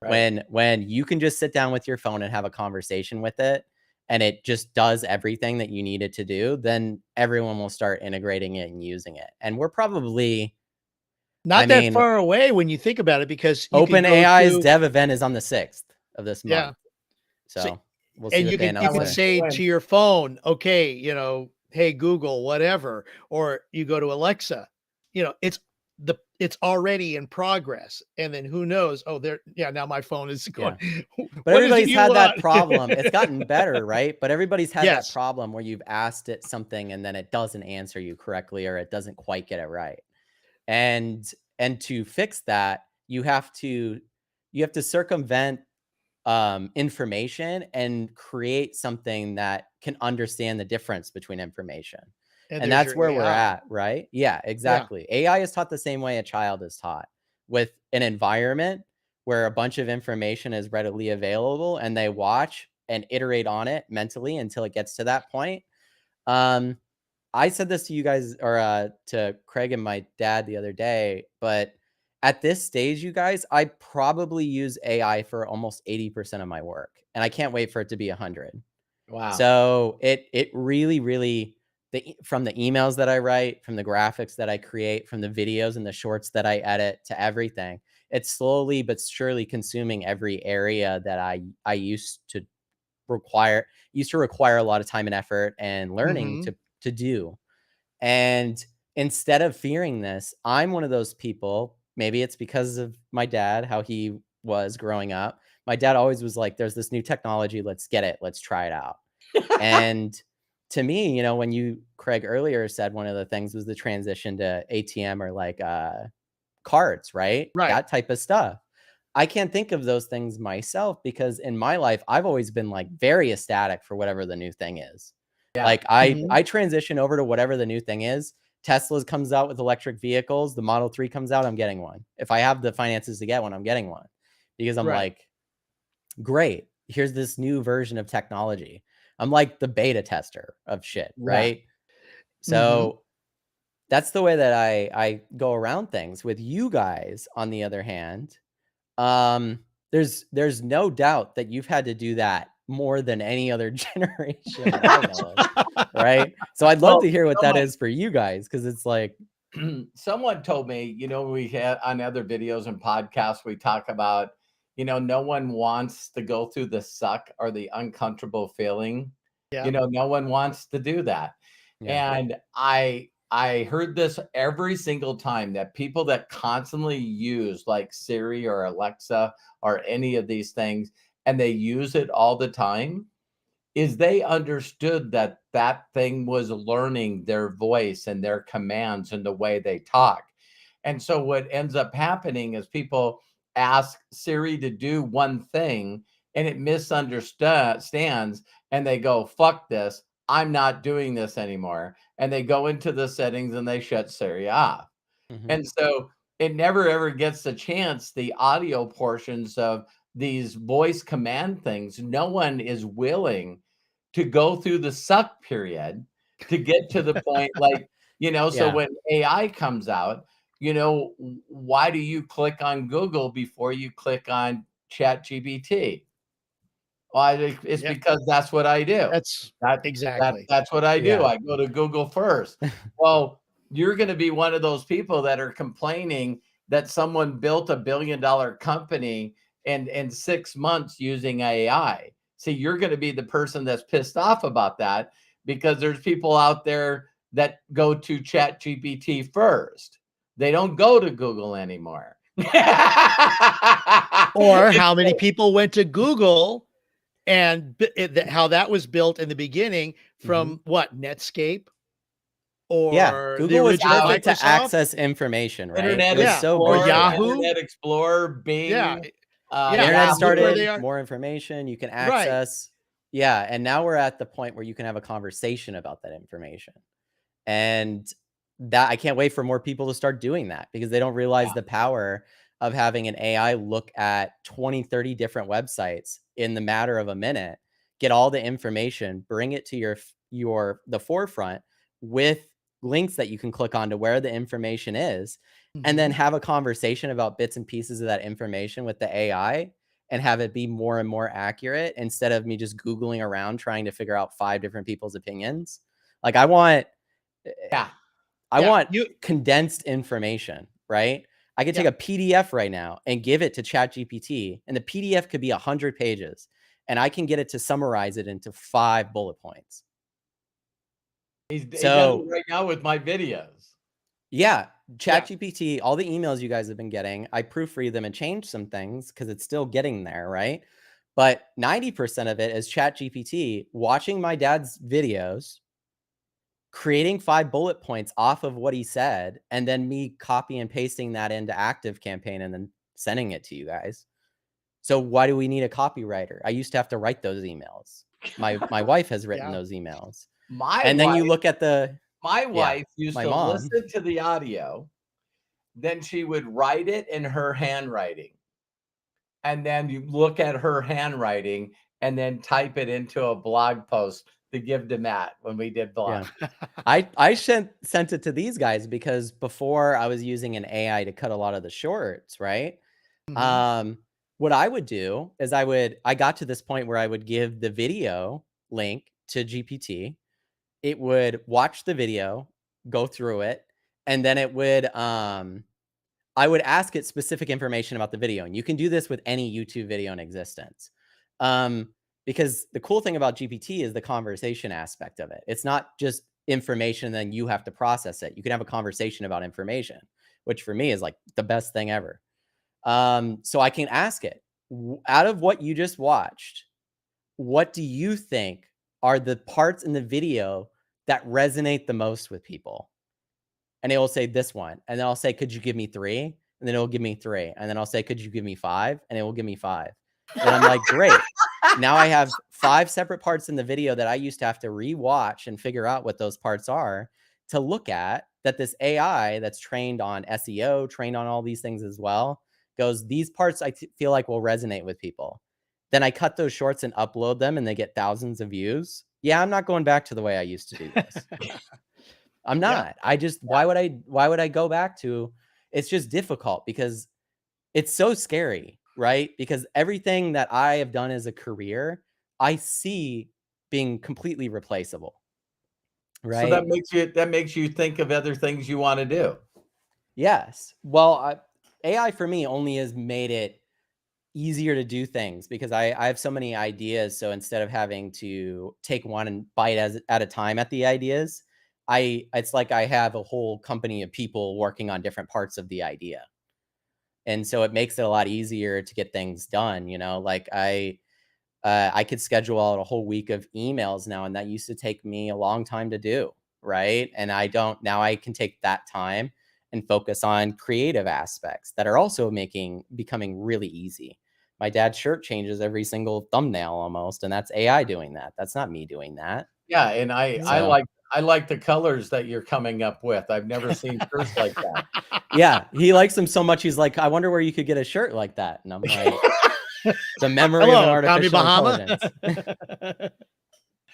Right. When you can just sit down with your phone and have a conversation with it and it just does everything that you need it to do, then everyone will start integrating it and using it. And we're probably, I Not that mean, far away when you think about it, because you could go OpenAI's to, dev event is on the 6th of this yeah. month. So, So we'll see and what they you That announce could went, there. say went to your phone, okay, hey Google, whatever, or you go to Alexa, it's already in progress. And then who knows? Oh, yeah, now my phone is going, Yeah. But what is it everybody's you had that want? problem. It's gotten better, right? But everybody's had that Yes. problem where you've asked it something and then it doesn't answer you correctly or it doesn't quite get it right. And to fix that, you have to circumvent information and create something that can understand the difference between information. And And there's that's your where we're AI. at, right? Yeah, Yeah. exactly. AI is taught the same way a child is taught, with an environment where a bunch of information is readily available and they watch and iterate on it mentally until it gets to that point. Um, I said this to you guys or to Craig and my dad the other day, but at this stage, you guys, I probably use AI for almost 80% of my work, and I can't wait for it to be 100. wow. So it really, really from the emails that I write, from the graphics that I create, from the videos and the shorts that I edit to everything, it's slowly but surely consuming every area that I used to require a lot of time and effort and learning Mm-hmm. to do. And instead of fearing this, I'm one of those people. Maybe it's because of my dad, how he was growing up. My dad always was like, there's this new technology. Let's get it. Let's try it out. And to me, when Craig earlier said one of the things was the transition to ATM or like cards, right? Right. That type of stuff. I can't think of those things myself because in my life, I've always been like very ecstatic for whatever the new thing is. Yeah. Like I Mhm. I transition over to whatever the new thing is. Tesla comes out with electric vehicles. The Model 3 comes out. I'm getting one. If I have the finances to get one, I'm getting one because I'm Right. like, great. Here's this new version of technology. I'm like the beta tester of shit, Yeah. right? Mhm. So that's the way that I go around things. With you guys, on the other hand, um, there's no doubt that you've had to do that more than any other generation that I know of, right? So I'd love Well, to hear what that someone is for you guys, because it's like, someone told me, we had on other videos and podcasts, we talk about, no one wants to go through the suck or the uncomfortable feeling. Yeah. No one wants to do that. yeah, And I heard this every single time, that people that constantly use like Siri or Alexa or any of these things, and they use it all the time, is they understood that that thing was learning their voice and their commands and the way they talk. And so what ends up happening is people ask Siri to do one thing and it misunderstands, and they go, fuck this, I'm not doing this anymore. And they go into the settings and they shut Siri off. mhm. And so it never ever gets a chance, the audio portions of these voice command things. No one is willing to go through the suck period to get to the point, like, so Yeah, when AI comes out, why do you click on Google before you click on Chat GPT? Well, it's Yeah. because that's what I do. That's That exactly. that's what I do. yeah, I go to Google first. Well, you're gonna be one of those people that are complaining that someone built $1 billion company in 6 months using AI. See, you're gonna be the person that's pissed off about that, because there's people out there that go to Chat GPT first. They don't go to Google anymore. Or how many people went to Google and how that was built in the beginning mhm. from what, Netscape Yeah, or the Google was original perfect to Microsoft? access information, right? It Internet was Yeah, so or good for Explorer, that. Yahoo? Internet Explorer, Yeah, Bing, yeah, Internet and look where Yahoo. they started, are. more information you can Right. access. Yeah, and now we're at the point where you can have a conversation about that information. And that I can't wait for more people to start doing that, because they don't realize Yeah. the power of having an AI look at 20, 30 different websites in the matter of a minute, get all the information, bring it to the forefront with links that you can click on to where the information is, and then Mhm. have a conversation about bits and pieces of that information with the AI, and have it be more and more accurate, instead of me just Googling around trying to figure out 5 different people's opinions. Like, Yeah. I Yeah, want you condensed information, right? I could yeah. take a PDF right now and give it to ChatGPT, and the PDF could be 100 pages, and I can get it to summarize it into 5 bullet points. He does it So, right now with my videos. yeah, Yeah. ChatGPT, all the emails you guys have been getting, I proofread them and change some things because it's still getting there, right? But 90% of it is ChatGPT watching my dad's videos, creating 5 bullet points off of what he said, and then me copy and pasting that into Active Campaign and then sending it to you guys. So why do we need a copywriter? I used to have to write those emails. My wife has written Yeah. those emails. My And then you wife look at the my yeah, wife used my to mom. listen to the audio, then she would write it in her handwriting. And then you look at her handwriting and then type it into a blog post to give to Matt when we did blog. Yeah. I sent it to these guys because before I was using an AI to cut a lot of the shorts, right? Mhm. Um, what I would do is I got to this point where I would give the video link to GPT. It would watch the video, go through it, and then I would ask it specific information about the video. And you can do this with any YouTube video in existence. Um, because the cool thing about GPT is the conversation aspect of it. It's not just information and then you have to process it. You can have a conversation about information, which for me is like the best thing ever. So I can ask it, out of what you just watched, what do you think are the parts in the video that resonate the most with people? And it will say this one. And then I'll say, could you give me 3? And then it'll give me 3. And then I'll say, could you give me 5? And it will give me 5. And I'm like, great. Now I have 5 separate parts in the video that I used to have to rewatch and figure out what those parts are to look at, that this AI that's trained on SEO, trained on all these things as well, goes, these parts feel like will resonate with people. Then I cut those shorts and upload them and they get thousands of views. Yeah, I'm not going back to the way I used to do this. I'm Yeah. not. I just why would I go back to, it's just difficult because it's so scary, right? Because everything that I have done as a career, I see being completely replaceable, So right? that makes you think of other things you want to do. Yes. Well, AI for me only has made it easier to do things because I have so many ideas. So instead of having to take one and bite at a time at the ideas, it's like I have a whole company of people working on different parts of the idea. And so it makes it a lot easier to get things done. Like I could schedule out a whole week of emails now, and that used to take me a long time to do, right? And I don't now I can take that time and focus on creative aspects that are also becoming really easy. My dad's shirt changes every single thumbnail almost, and that's AI doing that. That's not me doing that. Yeah, and So, I like the colors that you're coming up with. I've never seen shirts like that. yeah, he likes them so much. He's like, I wonder where you could get a shirt like that. And I'm like, the memory of an Hello, Tommy artificial Bahama. intelligence.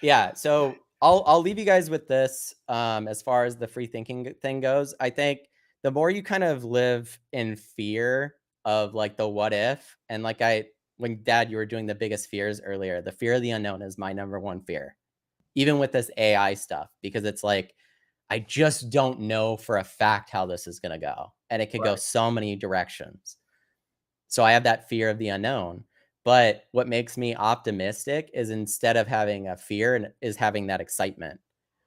Yeah, so I'll leave you guys with this as far as the free thinking thing goes. I think the more you kind of live in fear of like the what if, and like when Dad, you were doing the biggest fears earlier, the fear of the unknown is my number one fear, even with this AI stuff, because it's like I just don't know for a fact how this is gonna go. And it could go Right. so many directions. So I have that fear of the unknown. But what makes me optimistic is instead of having a fear and is having that excitement.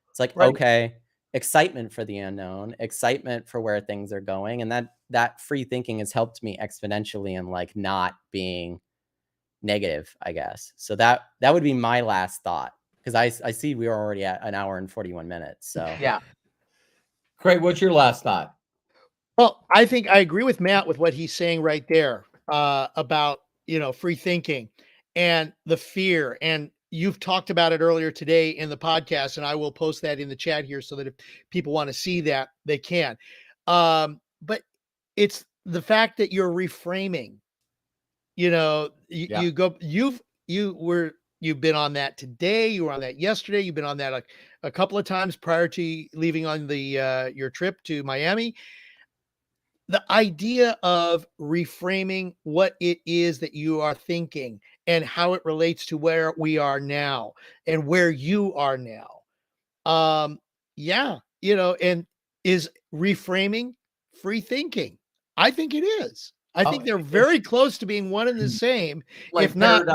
It's like, Right. okay, excitement for the unknown, excitement for where things are going. And that free thinking has helped me exponentially in like not being negative, I guess. So that would be my last thought. Because I see we are already at an hour and 41 minutes. So Yeah. Craig, what's your last thought? Well, I think I agree with Matt with what he's saying right there about free thinking and the fear. And you've talked about it earlier today in the podcast, and I will post that in the chat here so that if people want to see that, they can. But it's the fact that you're reframing. Yeah. You go, you've been on that today. You were on that yesterday. You've been on that a couple of times prior to leaving on the your trip to Miami. The idea of reframing what it is that you are thinking and how it relates to where we are now and where you are now. Yeah, and is reframing free thinking? I think it is. I Oh, think they're it's very close to being one and the same, if like not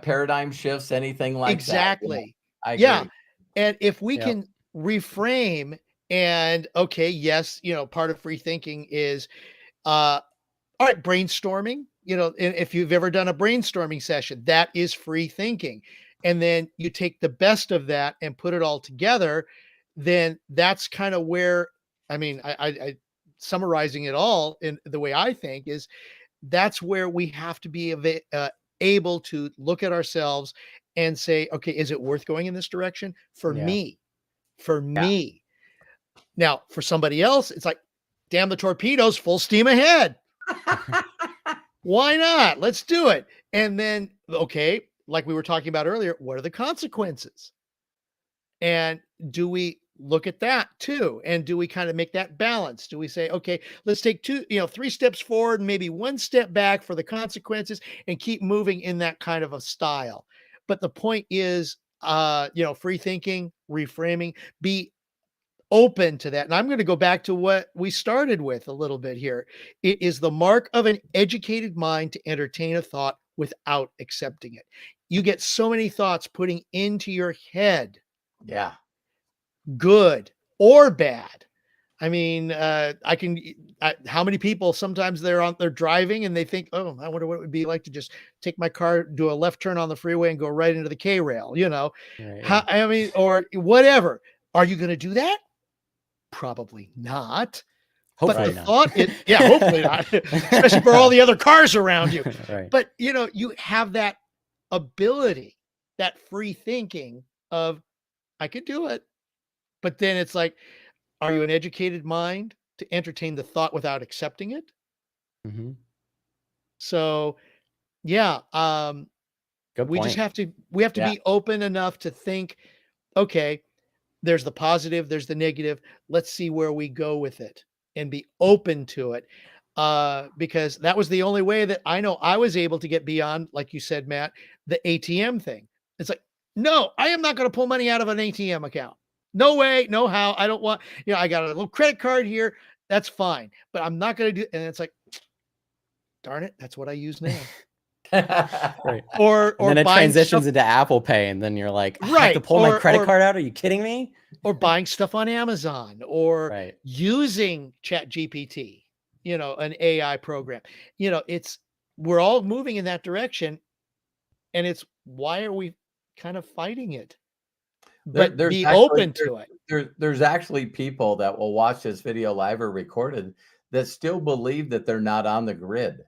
paradigm shifts, anything like that. exactly. I Yeah. agree. And if we yep. can reframe and okay, yes, part of free thinking is uh all right, brainstorming, if you've ever done a brainstorming session, that is free thinking. And then you take the best of that and put it all together, then that's kind of where, I mean, I summarizing it all in the way I think is that's where we have to be able to look at ourselves and say, okay, is it worth going in this direction for Yeah. me? For Yeah. me. Now, for somebody else, it's like, damn the torpedoes, full steam ahead. Why not? Let's do it. And then, okay, like we were talking about earlier, what are the consequences? And do we look at that too? And do we kind of make that balance? Do we say, okay, let's take three steps forward and maybe one step back for the consequences and keep moving in that kind of a style? But the point is, free thinking, reframing, be open to that. And I'm going to go back to what we started with a little bit here. It is the mark of an educated mind to entertain a thought without accepting it. You get so many thoughts putting into your head, Yeah. good or bad. I mean, how many people sometimes they're driving and they think, oh, I wonder what it would be like to just take my car, do a left turn on the freeway and go right into the K rail, Right, how, yeah. I mean, or whatever. Are you going to do that? Probably not. But the Hopefully Right. not. thought is, yeah, hopefully not, especially for all the other cars around you. Right. But you have that ability, that free thinking of I could do it. But then it's like, are you an educated mind to entertain the thought without accepting it? Mhm. So yeah, Good point. we have to Yeah. be open enough to think, okay, there's the positive, there's the negative. Let's see where we go with it and be open to it. Because that was the only way that I know I was able to get beyond, like you said, Matt, the ATM thing. It's like, no, I am not going to pull money out of an ATM account. No way, no how. I don't want, I got a little credit card here. That's fine, but I'm not going to do. And it's like, darn it, that's what I use now. Right. Or And then it buying transitions stuff, into Apple Pay, and then you're like, I have to right? pull my credit card out. Are you kidding me? Or buying stuff on Amazon, or Right. using Chat GPT, an AI program. We're all moving in that direction, and it's why are we kind of fighting it? But There's be actually open to it. there's actually people that will watch this video live or recorded that still believe that they're not on the grid.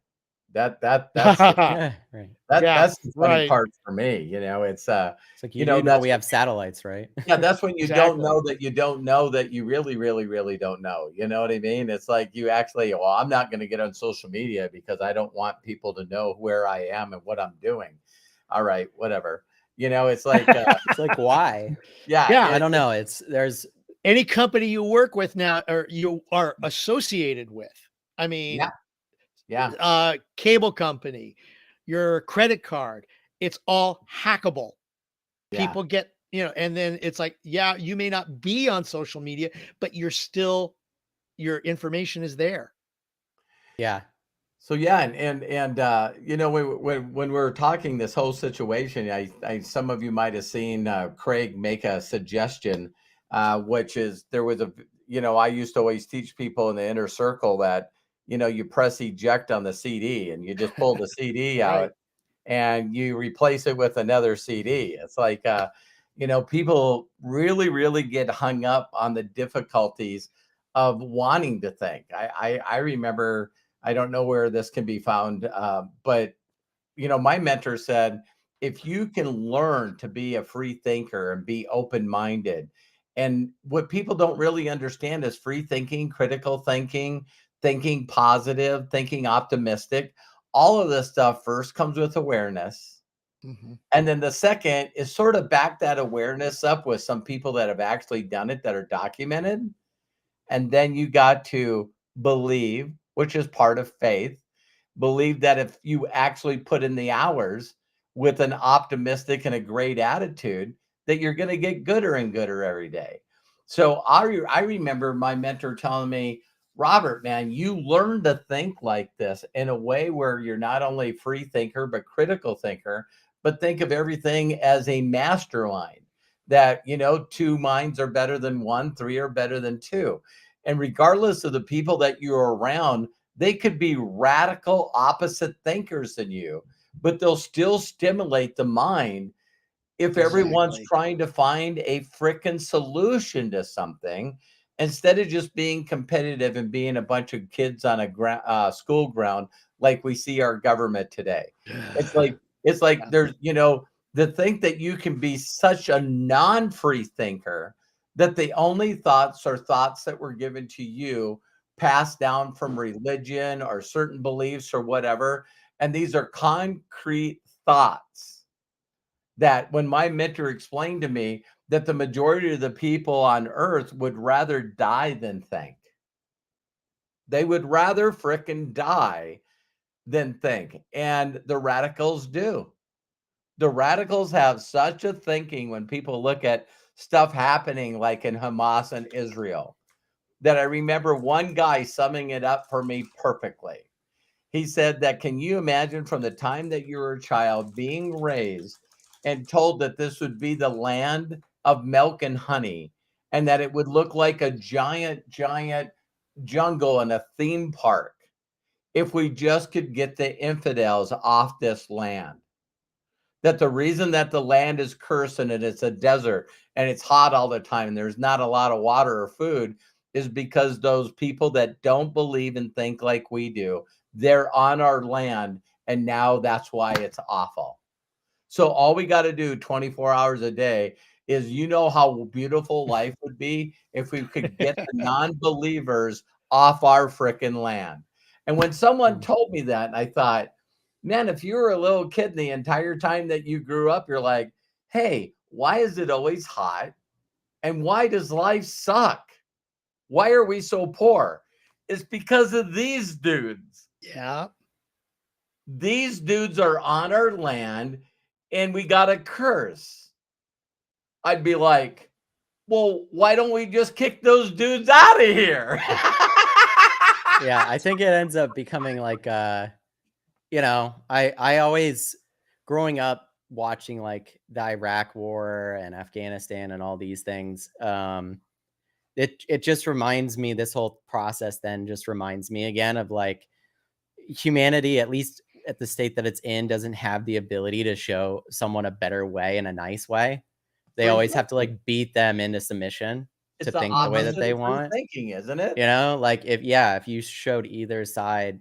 That's Yeah. Right. Yeah, that's the funny right. part for me. It's like, you that's we have satellites, right? yeah, that's when you don't Exactly. know that you don't know that you really, really, really don't know. You know what I mean? It's like you actually, well, I'm not going to get on social media because I don't want people to know where I am and what I'm doing. All right, whatever. It's like, It's like, why? yeah, Yeah. I don't know. There's Any company you work with now, or you are associated with, I yeah, mean, yeah, cable company, your credit card, it's all hackable. yeah. People get, and then it's like, yeah, you may not be on social media, but your information is there. yeah. So yeah, when we're talking this whole situation, some of you might have seen Craig make a suggestion, which is there was I used to always teach people in the inner circle that you press eject on the CD and you just pull the CD Right. out and you replace it with another CD. It's like people really really get hung up on the difficulties of wanting to think. I remember. I don't know where this can be found, but my mentor said, if you can learn to be a free thinker and be open-minded, and what people don't really understand is free thinking, critical thinking, thinking positive, thinking optimistic. All of this stuff first comes with awareness. Mhm. And then the second is sort of back that awareness up with some people that have actually done it that are documented. And then you got to believe, which is part of faith, believe that if you actually put in the hours with an optimistic and a great attitude, that you're going to get gooder and gooder every day. So I remember my mentor telling me, Robert, man, you learn to think like this in a way where you're not only free thinker, but critical thinker, but think of everything as a mastermind that, two minds are better than one, three are better than two. And regardless of the people that you're around, they could be radical opposite thinkers than you, but they'll still stimulate the mind if everyone's Exactly. trying to find a frickin' solution to something instead of just being competitive and being a bunch of kids on a school ground like we see our government today. It's like Yeah. there's to think that you can be such a non-free thinker that the only thoughts are thoughts that were given to you passed down from religion or certain beliefs or whatever, and these are concrete thoughts that when my mentor explained to me that the majority of the people on earth would rather die than think. They would rather frickin' die than think. And the radicals do. The radicals have such a thinking when people look at stuff happening like in Hamas and Israel that I remember one guy summing it up for me perfectly. He said that, can you imagine from the time that you were a child being raised and told that this would be the land of milk and honey and that it would look like a giant, giant jungle and a theme park if we just could get the infidels off this land? That the reason that the land is cursed and it's a desert and it's hot all the time and there's not a lot of water or food is because those people that don't believe and think like we do, they're on our land, and now that's why it's awful. So all we got to do 24 hours a day is, how beautiful life would be if we could get the non-believers off our frickin' land. And when someone told me that, I thought, man, if you were a little kid and the entire time that you grew up, you're like, hey, why is it always hot? And why does life suck? Why are we so poor? It's because of these dudes. Yeah. These dudes are on our land and we got a curse, I'd be like, well, why don't we just kick those dudes out of here? Yeah, I think it ends up becoming like I always growing up watching like the Iraq war and Afghanistan and all these things, it just reminds me, this whole process then just reminds me again of like humanity, at least at the state that it's in, doesn't have the ability to show someone a better way in a nice way. They always have to Exactly. like beat them into submission It's to the think the way that Mhm. opposite they of free want. thinking, isn't it? Like if if you showed either side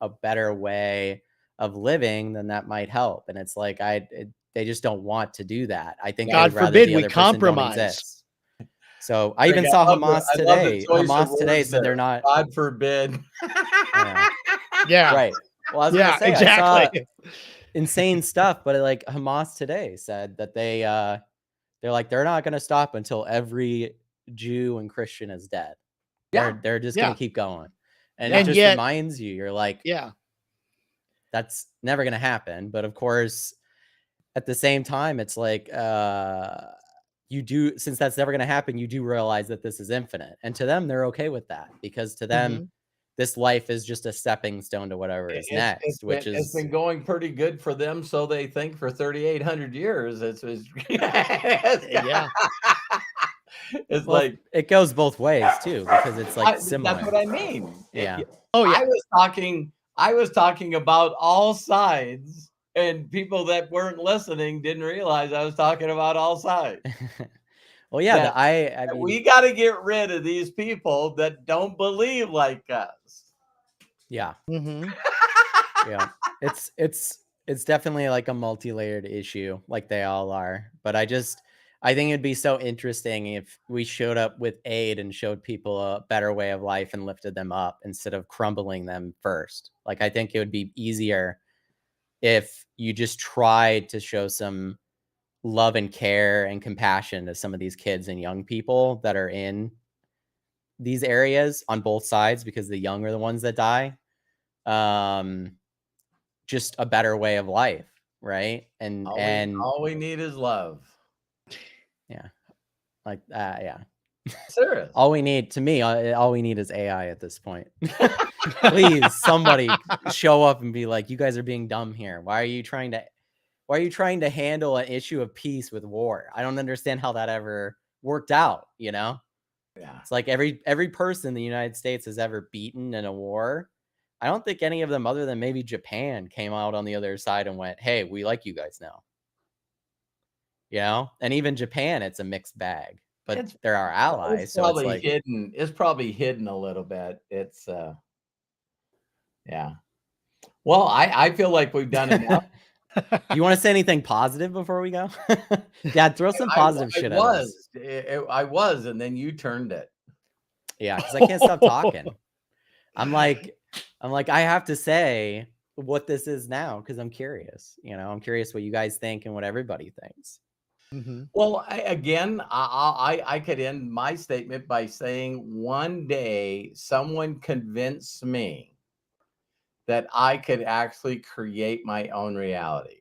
a better way of living, then that might help. And it's like they just don't want to do that. I think they Yeah. would God rather forbid the we other person don't compromise. exist. So I Greg, even saw I love the choice of Hamas today words said there. they're not. God forbid. Yeah, Yeah. right. Well, I was gonna Yeah, say I exactly. saw insane stuff, but like Hamas today said that they're like they're not gonna stop until every Jew and Christian is dead. Yeah. They're just gonna Yeah. keep going. And it Yeah. And just yet, reminds you, you're like, yeah. that's never gonna happen. But of course, at the same time, it's like you do, since that's never gonna happen, you do realize that this is infinite. And to them, they're okay with that because to them, Mhm. this life is just a stepping stone to whatever is next, which It's is been going pretty good for them, so they think, for 3,800 years. It's Yeah. it's well, like it goes both ways too, because it's like that's similar. what I mean. Yeah. Oh, yeah. I was talking about all sides, and people that weren't listening didn't realize I was talking about all sides. Well, yeah, That I mean, we got to get rid of these people that don't believe like us. yeah. Mhm. Yeah. It's definitely like a multi-layered issue, like they all are. But I think it'd be so interesting if we showed up with aid and showed people a better way of life and lifted them up instead of crumbling them first. Like I think it would be easier if you just tried to show some love and care and compassion to some of these kids and young people that are in these areas on both sides, because the young are the ones that die. Um just a better way of life, right? And All we need is love. yeah, like yeah. Serious. All we need, to me, all we need is AI at this point. Please, somebody show up and be like, "You guys are being dumb here. Why are you trying to handle an issue of peace with war? I don't understand how that ever worked out, you know?" Yeah. It's like every person the United States has ever beaten in a war, I don't think any of them other than maybe Japan came out on the other side and went, "Hey, we like you guys now." You know? And even Japan, it's a mixed bag, but It's they're our allies, so it's like, It's probably hidden a little bit. It's yeah. Well, I feel like we've done enough. you wanna say anything positive before we go? Dad, throw some positive shit at us. I was, and then you turned it. Yeah, because I can't stop talking. I'm like I have to say what this is now because I'm curious, I'm curious what you guys think and what everybody thinks. Mhm. Well, I could end my statement by saying one day someone convinced me that I could actually create my own reality.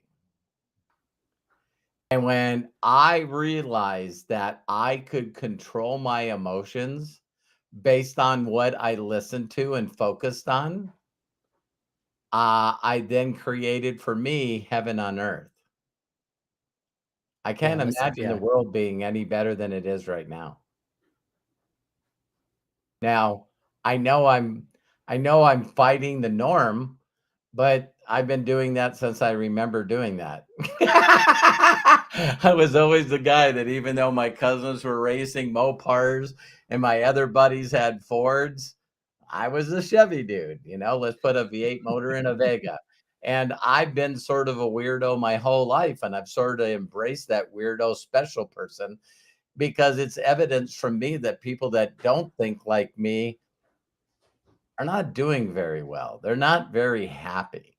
And when I realized that I could control my emotions based on what I listened to and focused on, I then created for me heaven on earth. I Yeah, can't listen, imagine the yeah. world being any better than it is right now. Now, I know I'm I know I'm fighting the norm, but I've been doing that since I remember doing that. I was always the guy that, even though my cousins were racing Mopars and my other buddies had Fords, I was a Chevy dude, let's put a V8 motor in a Vega. And I've been sort of a weirdo my whole life, and I've sort of embraced that weirdo special person because it's evidence from me that people that don't think like me are not doing very well. They're not very happy.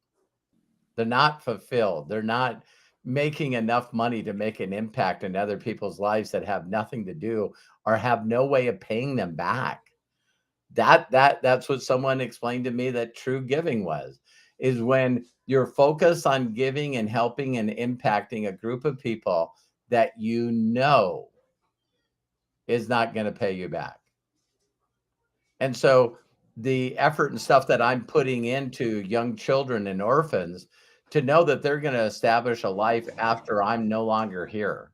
They're not fulfilled. They're not making enough money to make an impact in other people's lives that have nothing to do or have no way of paying them back. That's what someone explained to me that true giving was. is when you're focused on giving and helping and impacting a group of people that you know is not going to pay you back. And so the effort and stuff that I'm putting into young children and orphans to know that they're going to establish a life after I'm no longer here.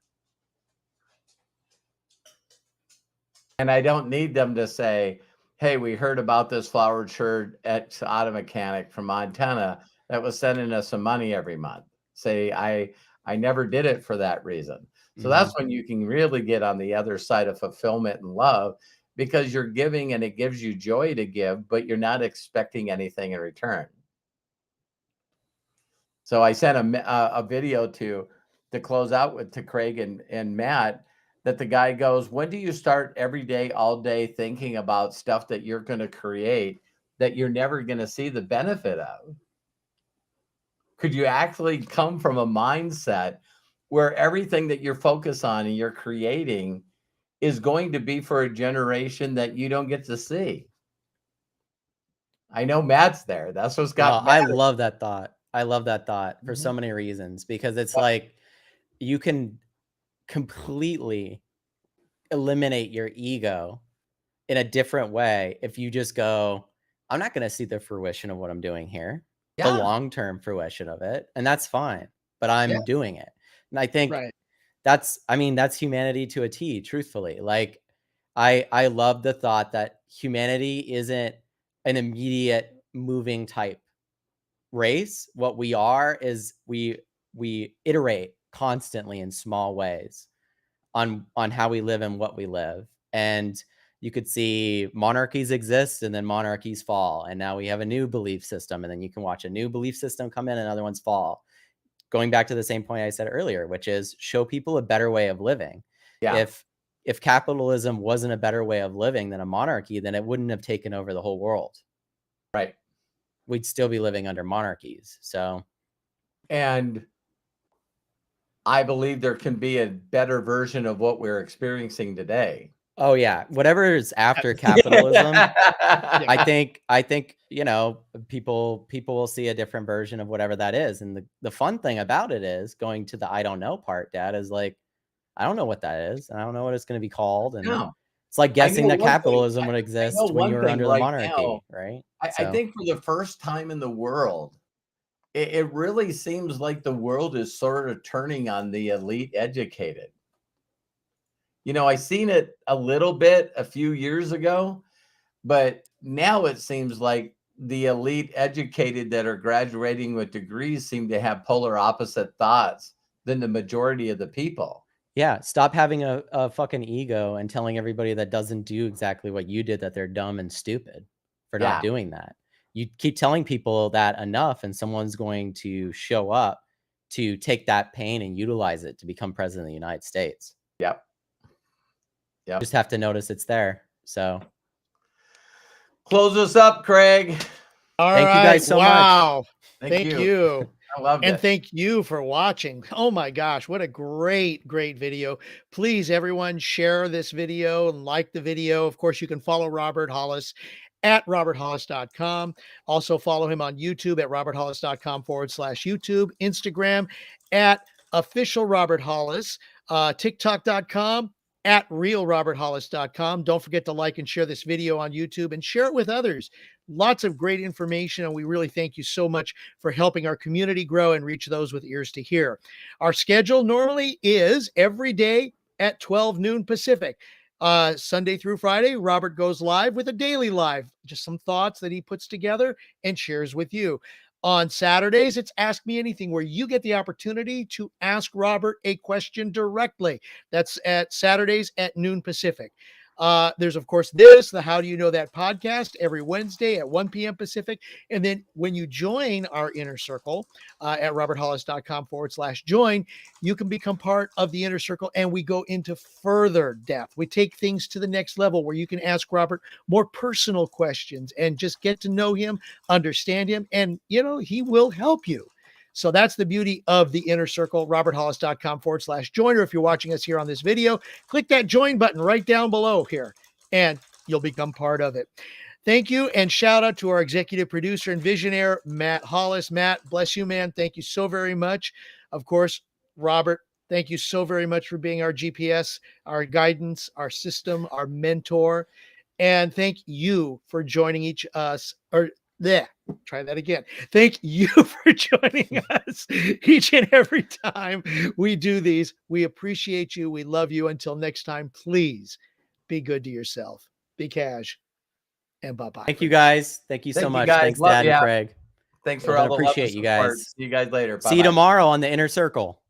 And I don't need them to say, hey, we heard about this flowered shirt at auto mechanic from Montana that was sending us some money every month. Say, I never did it for that reason. So that's when you can really get on the other side of fulfillment and love, because you're giving and it gives you joy to give, but you're not expecting anything in return. So I sent a video to close out with to Craig and Matt, that the guy goes, when do you start every day, all day thinking about stuff that you're going to create that you're never going to see the benefit of? Could you actually come from a mindset where everything that you're focused on and you're creating is going to be for a generation that you don't get to see? I know Matt's there. That's what's got I love that thought. I love that thought for so Mhm. many reasons, because it's like you can completely eliminate your ego in a different way if you just go, I'm not going to see the fruition of what I'm doing here, the Yeah. long-term fruition of it, and that's fine, but Yeah. I'm doing it. And I think Right. that's humanity to a T, truthfully. Like I love the thought that humanity isn't an immediate moving type race. What we are is we iterate constantly in small ways on how we live and what we live. And you could see monarchies exist and then monarchies fall, and now we have a new belief system, and then you can watch a new belief system come in and other ones fall. Going back to the same point I said earlier, which is show people a better way of living. Yeah. If capitalism wasn't a better way of living than a monarchy, then it wouldn't have taken over the whole world. Right. We'd still be living under monarchies. So, and I believe there can be a better version of what we're experiencing today. oh yeah, whatever is after capitalism, Yeah. I think, you know, people will see a different version of whatever that is. And the fun thing about it is, going to the I don't know part, Dad, is like, I don't know what that is. And I don't know what it's going to be called. And No, it's like I guessing know that one thing. capitalism would I know exist when you one were thing under the right now. monarchy, right? I So think for the first time in the world, it really seems like the world is sort of turning on the elite educated. You know, I seen it a little bit a few years ago, but now it seems like the elite educated that are graduating with degrees seem to have polar opposite thoughts than the majority of the people. yeah, stop having a fucking ego and telling everybody that doesn't do exactly what you did that they're dumb and stupid for not Yeah. doing that. You keep telling people that enough, and someone's going to show up to take that pain and utilize it to become president of the United States. Yep. Just have to notice it's there. So Close us up, Craig. All thank you right. guys so much. Wow. Thank Thank you. you. I loved And it. thank you for watching. Oh my gosh, what a great, great video. Please, everyone, share this video and like the video. Of course, you can follow Robert Hollis at roberthollis.com. Also follow him on YouTube at roberthollis.com/YouTube, Instagram at official Robert Hollis, TikTok.com at realroberthollis.com. Don't forget to like and share this video on YouTube and share it with others. Lots of great information, and we really thank you so much for helping our community grow and reach those with ears to hear. Our schedule normally is every day at 12 noon Pacific. Sunday through Friday, Robert goes live with a daily live, just some thoughts that he puts together and shares with you. On Saturdays, it's Ask Me Anything, where you get the opportunity to ask Robert a question directly. That's at Saturdays at noon Pacific. There's, of course, the How Do You Know That podcast every Wednesday at 1 p.m. Pacific. And then when you join our inner circle at roberthollis.com/join, you can become part of the inner circle, and we go into further depth. We take things to the next level where you can ask Robert more personal questions and just get to know him, understand him, and, you know, he will help you. So that's the beauty of the inner circle, roberthollis.com/join. Or if you're watching us here on this video, click that join button right down below here, and you'll become part of it. Thank you. And shout out to our executive producer and visionaire, Matt Hollis. Matt, bless you, man. Thank you so very much. Of course, Robert, thank you so very much for being our GPS, our guidance, our system, our mentor. And thank you for joining try that again. Thank you for joining us each and every time we do these. We appreciate you. We love you. Until next time, please be good to yourself. Be cash. And bye-bye. Thank you guys. Thank you so Thank you much. guys. Thanks, Love Dad and ya. Craig. Thanks Love for all and the love and appreciate you support. guys. See you guys later. See you Bye-bye. tomorrow on the Inner Circle.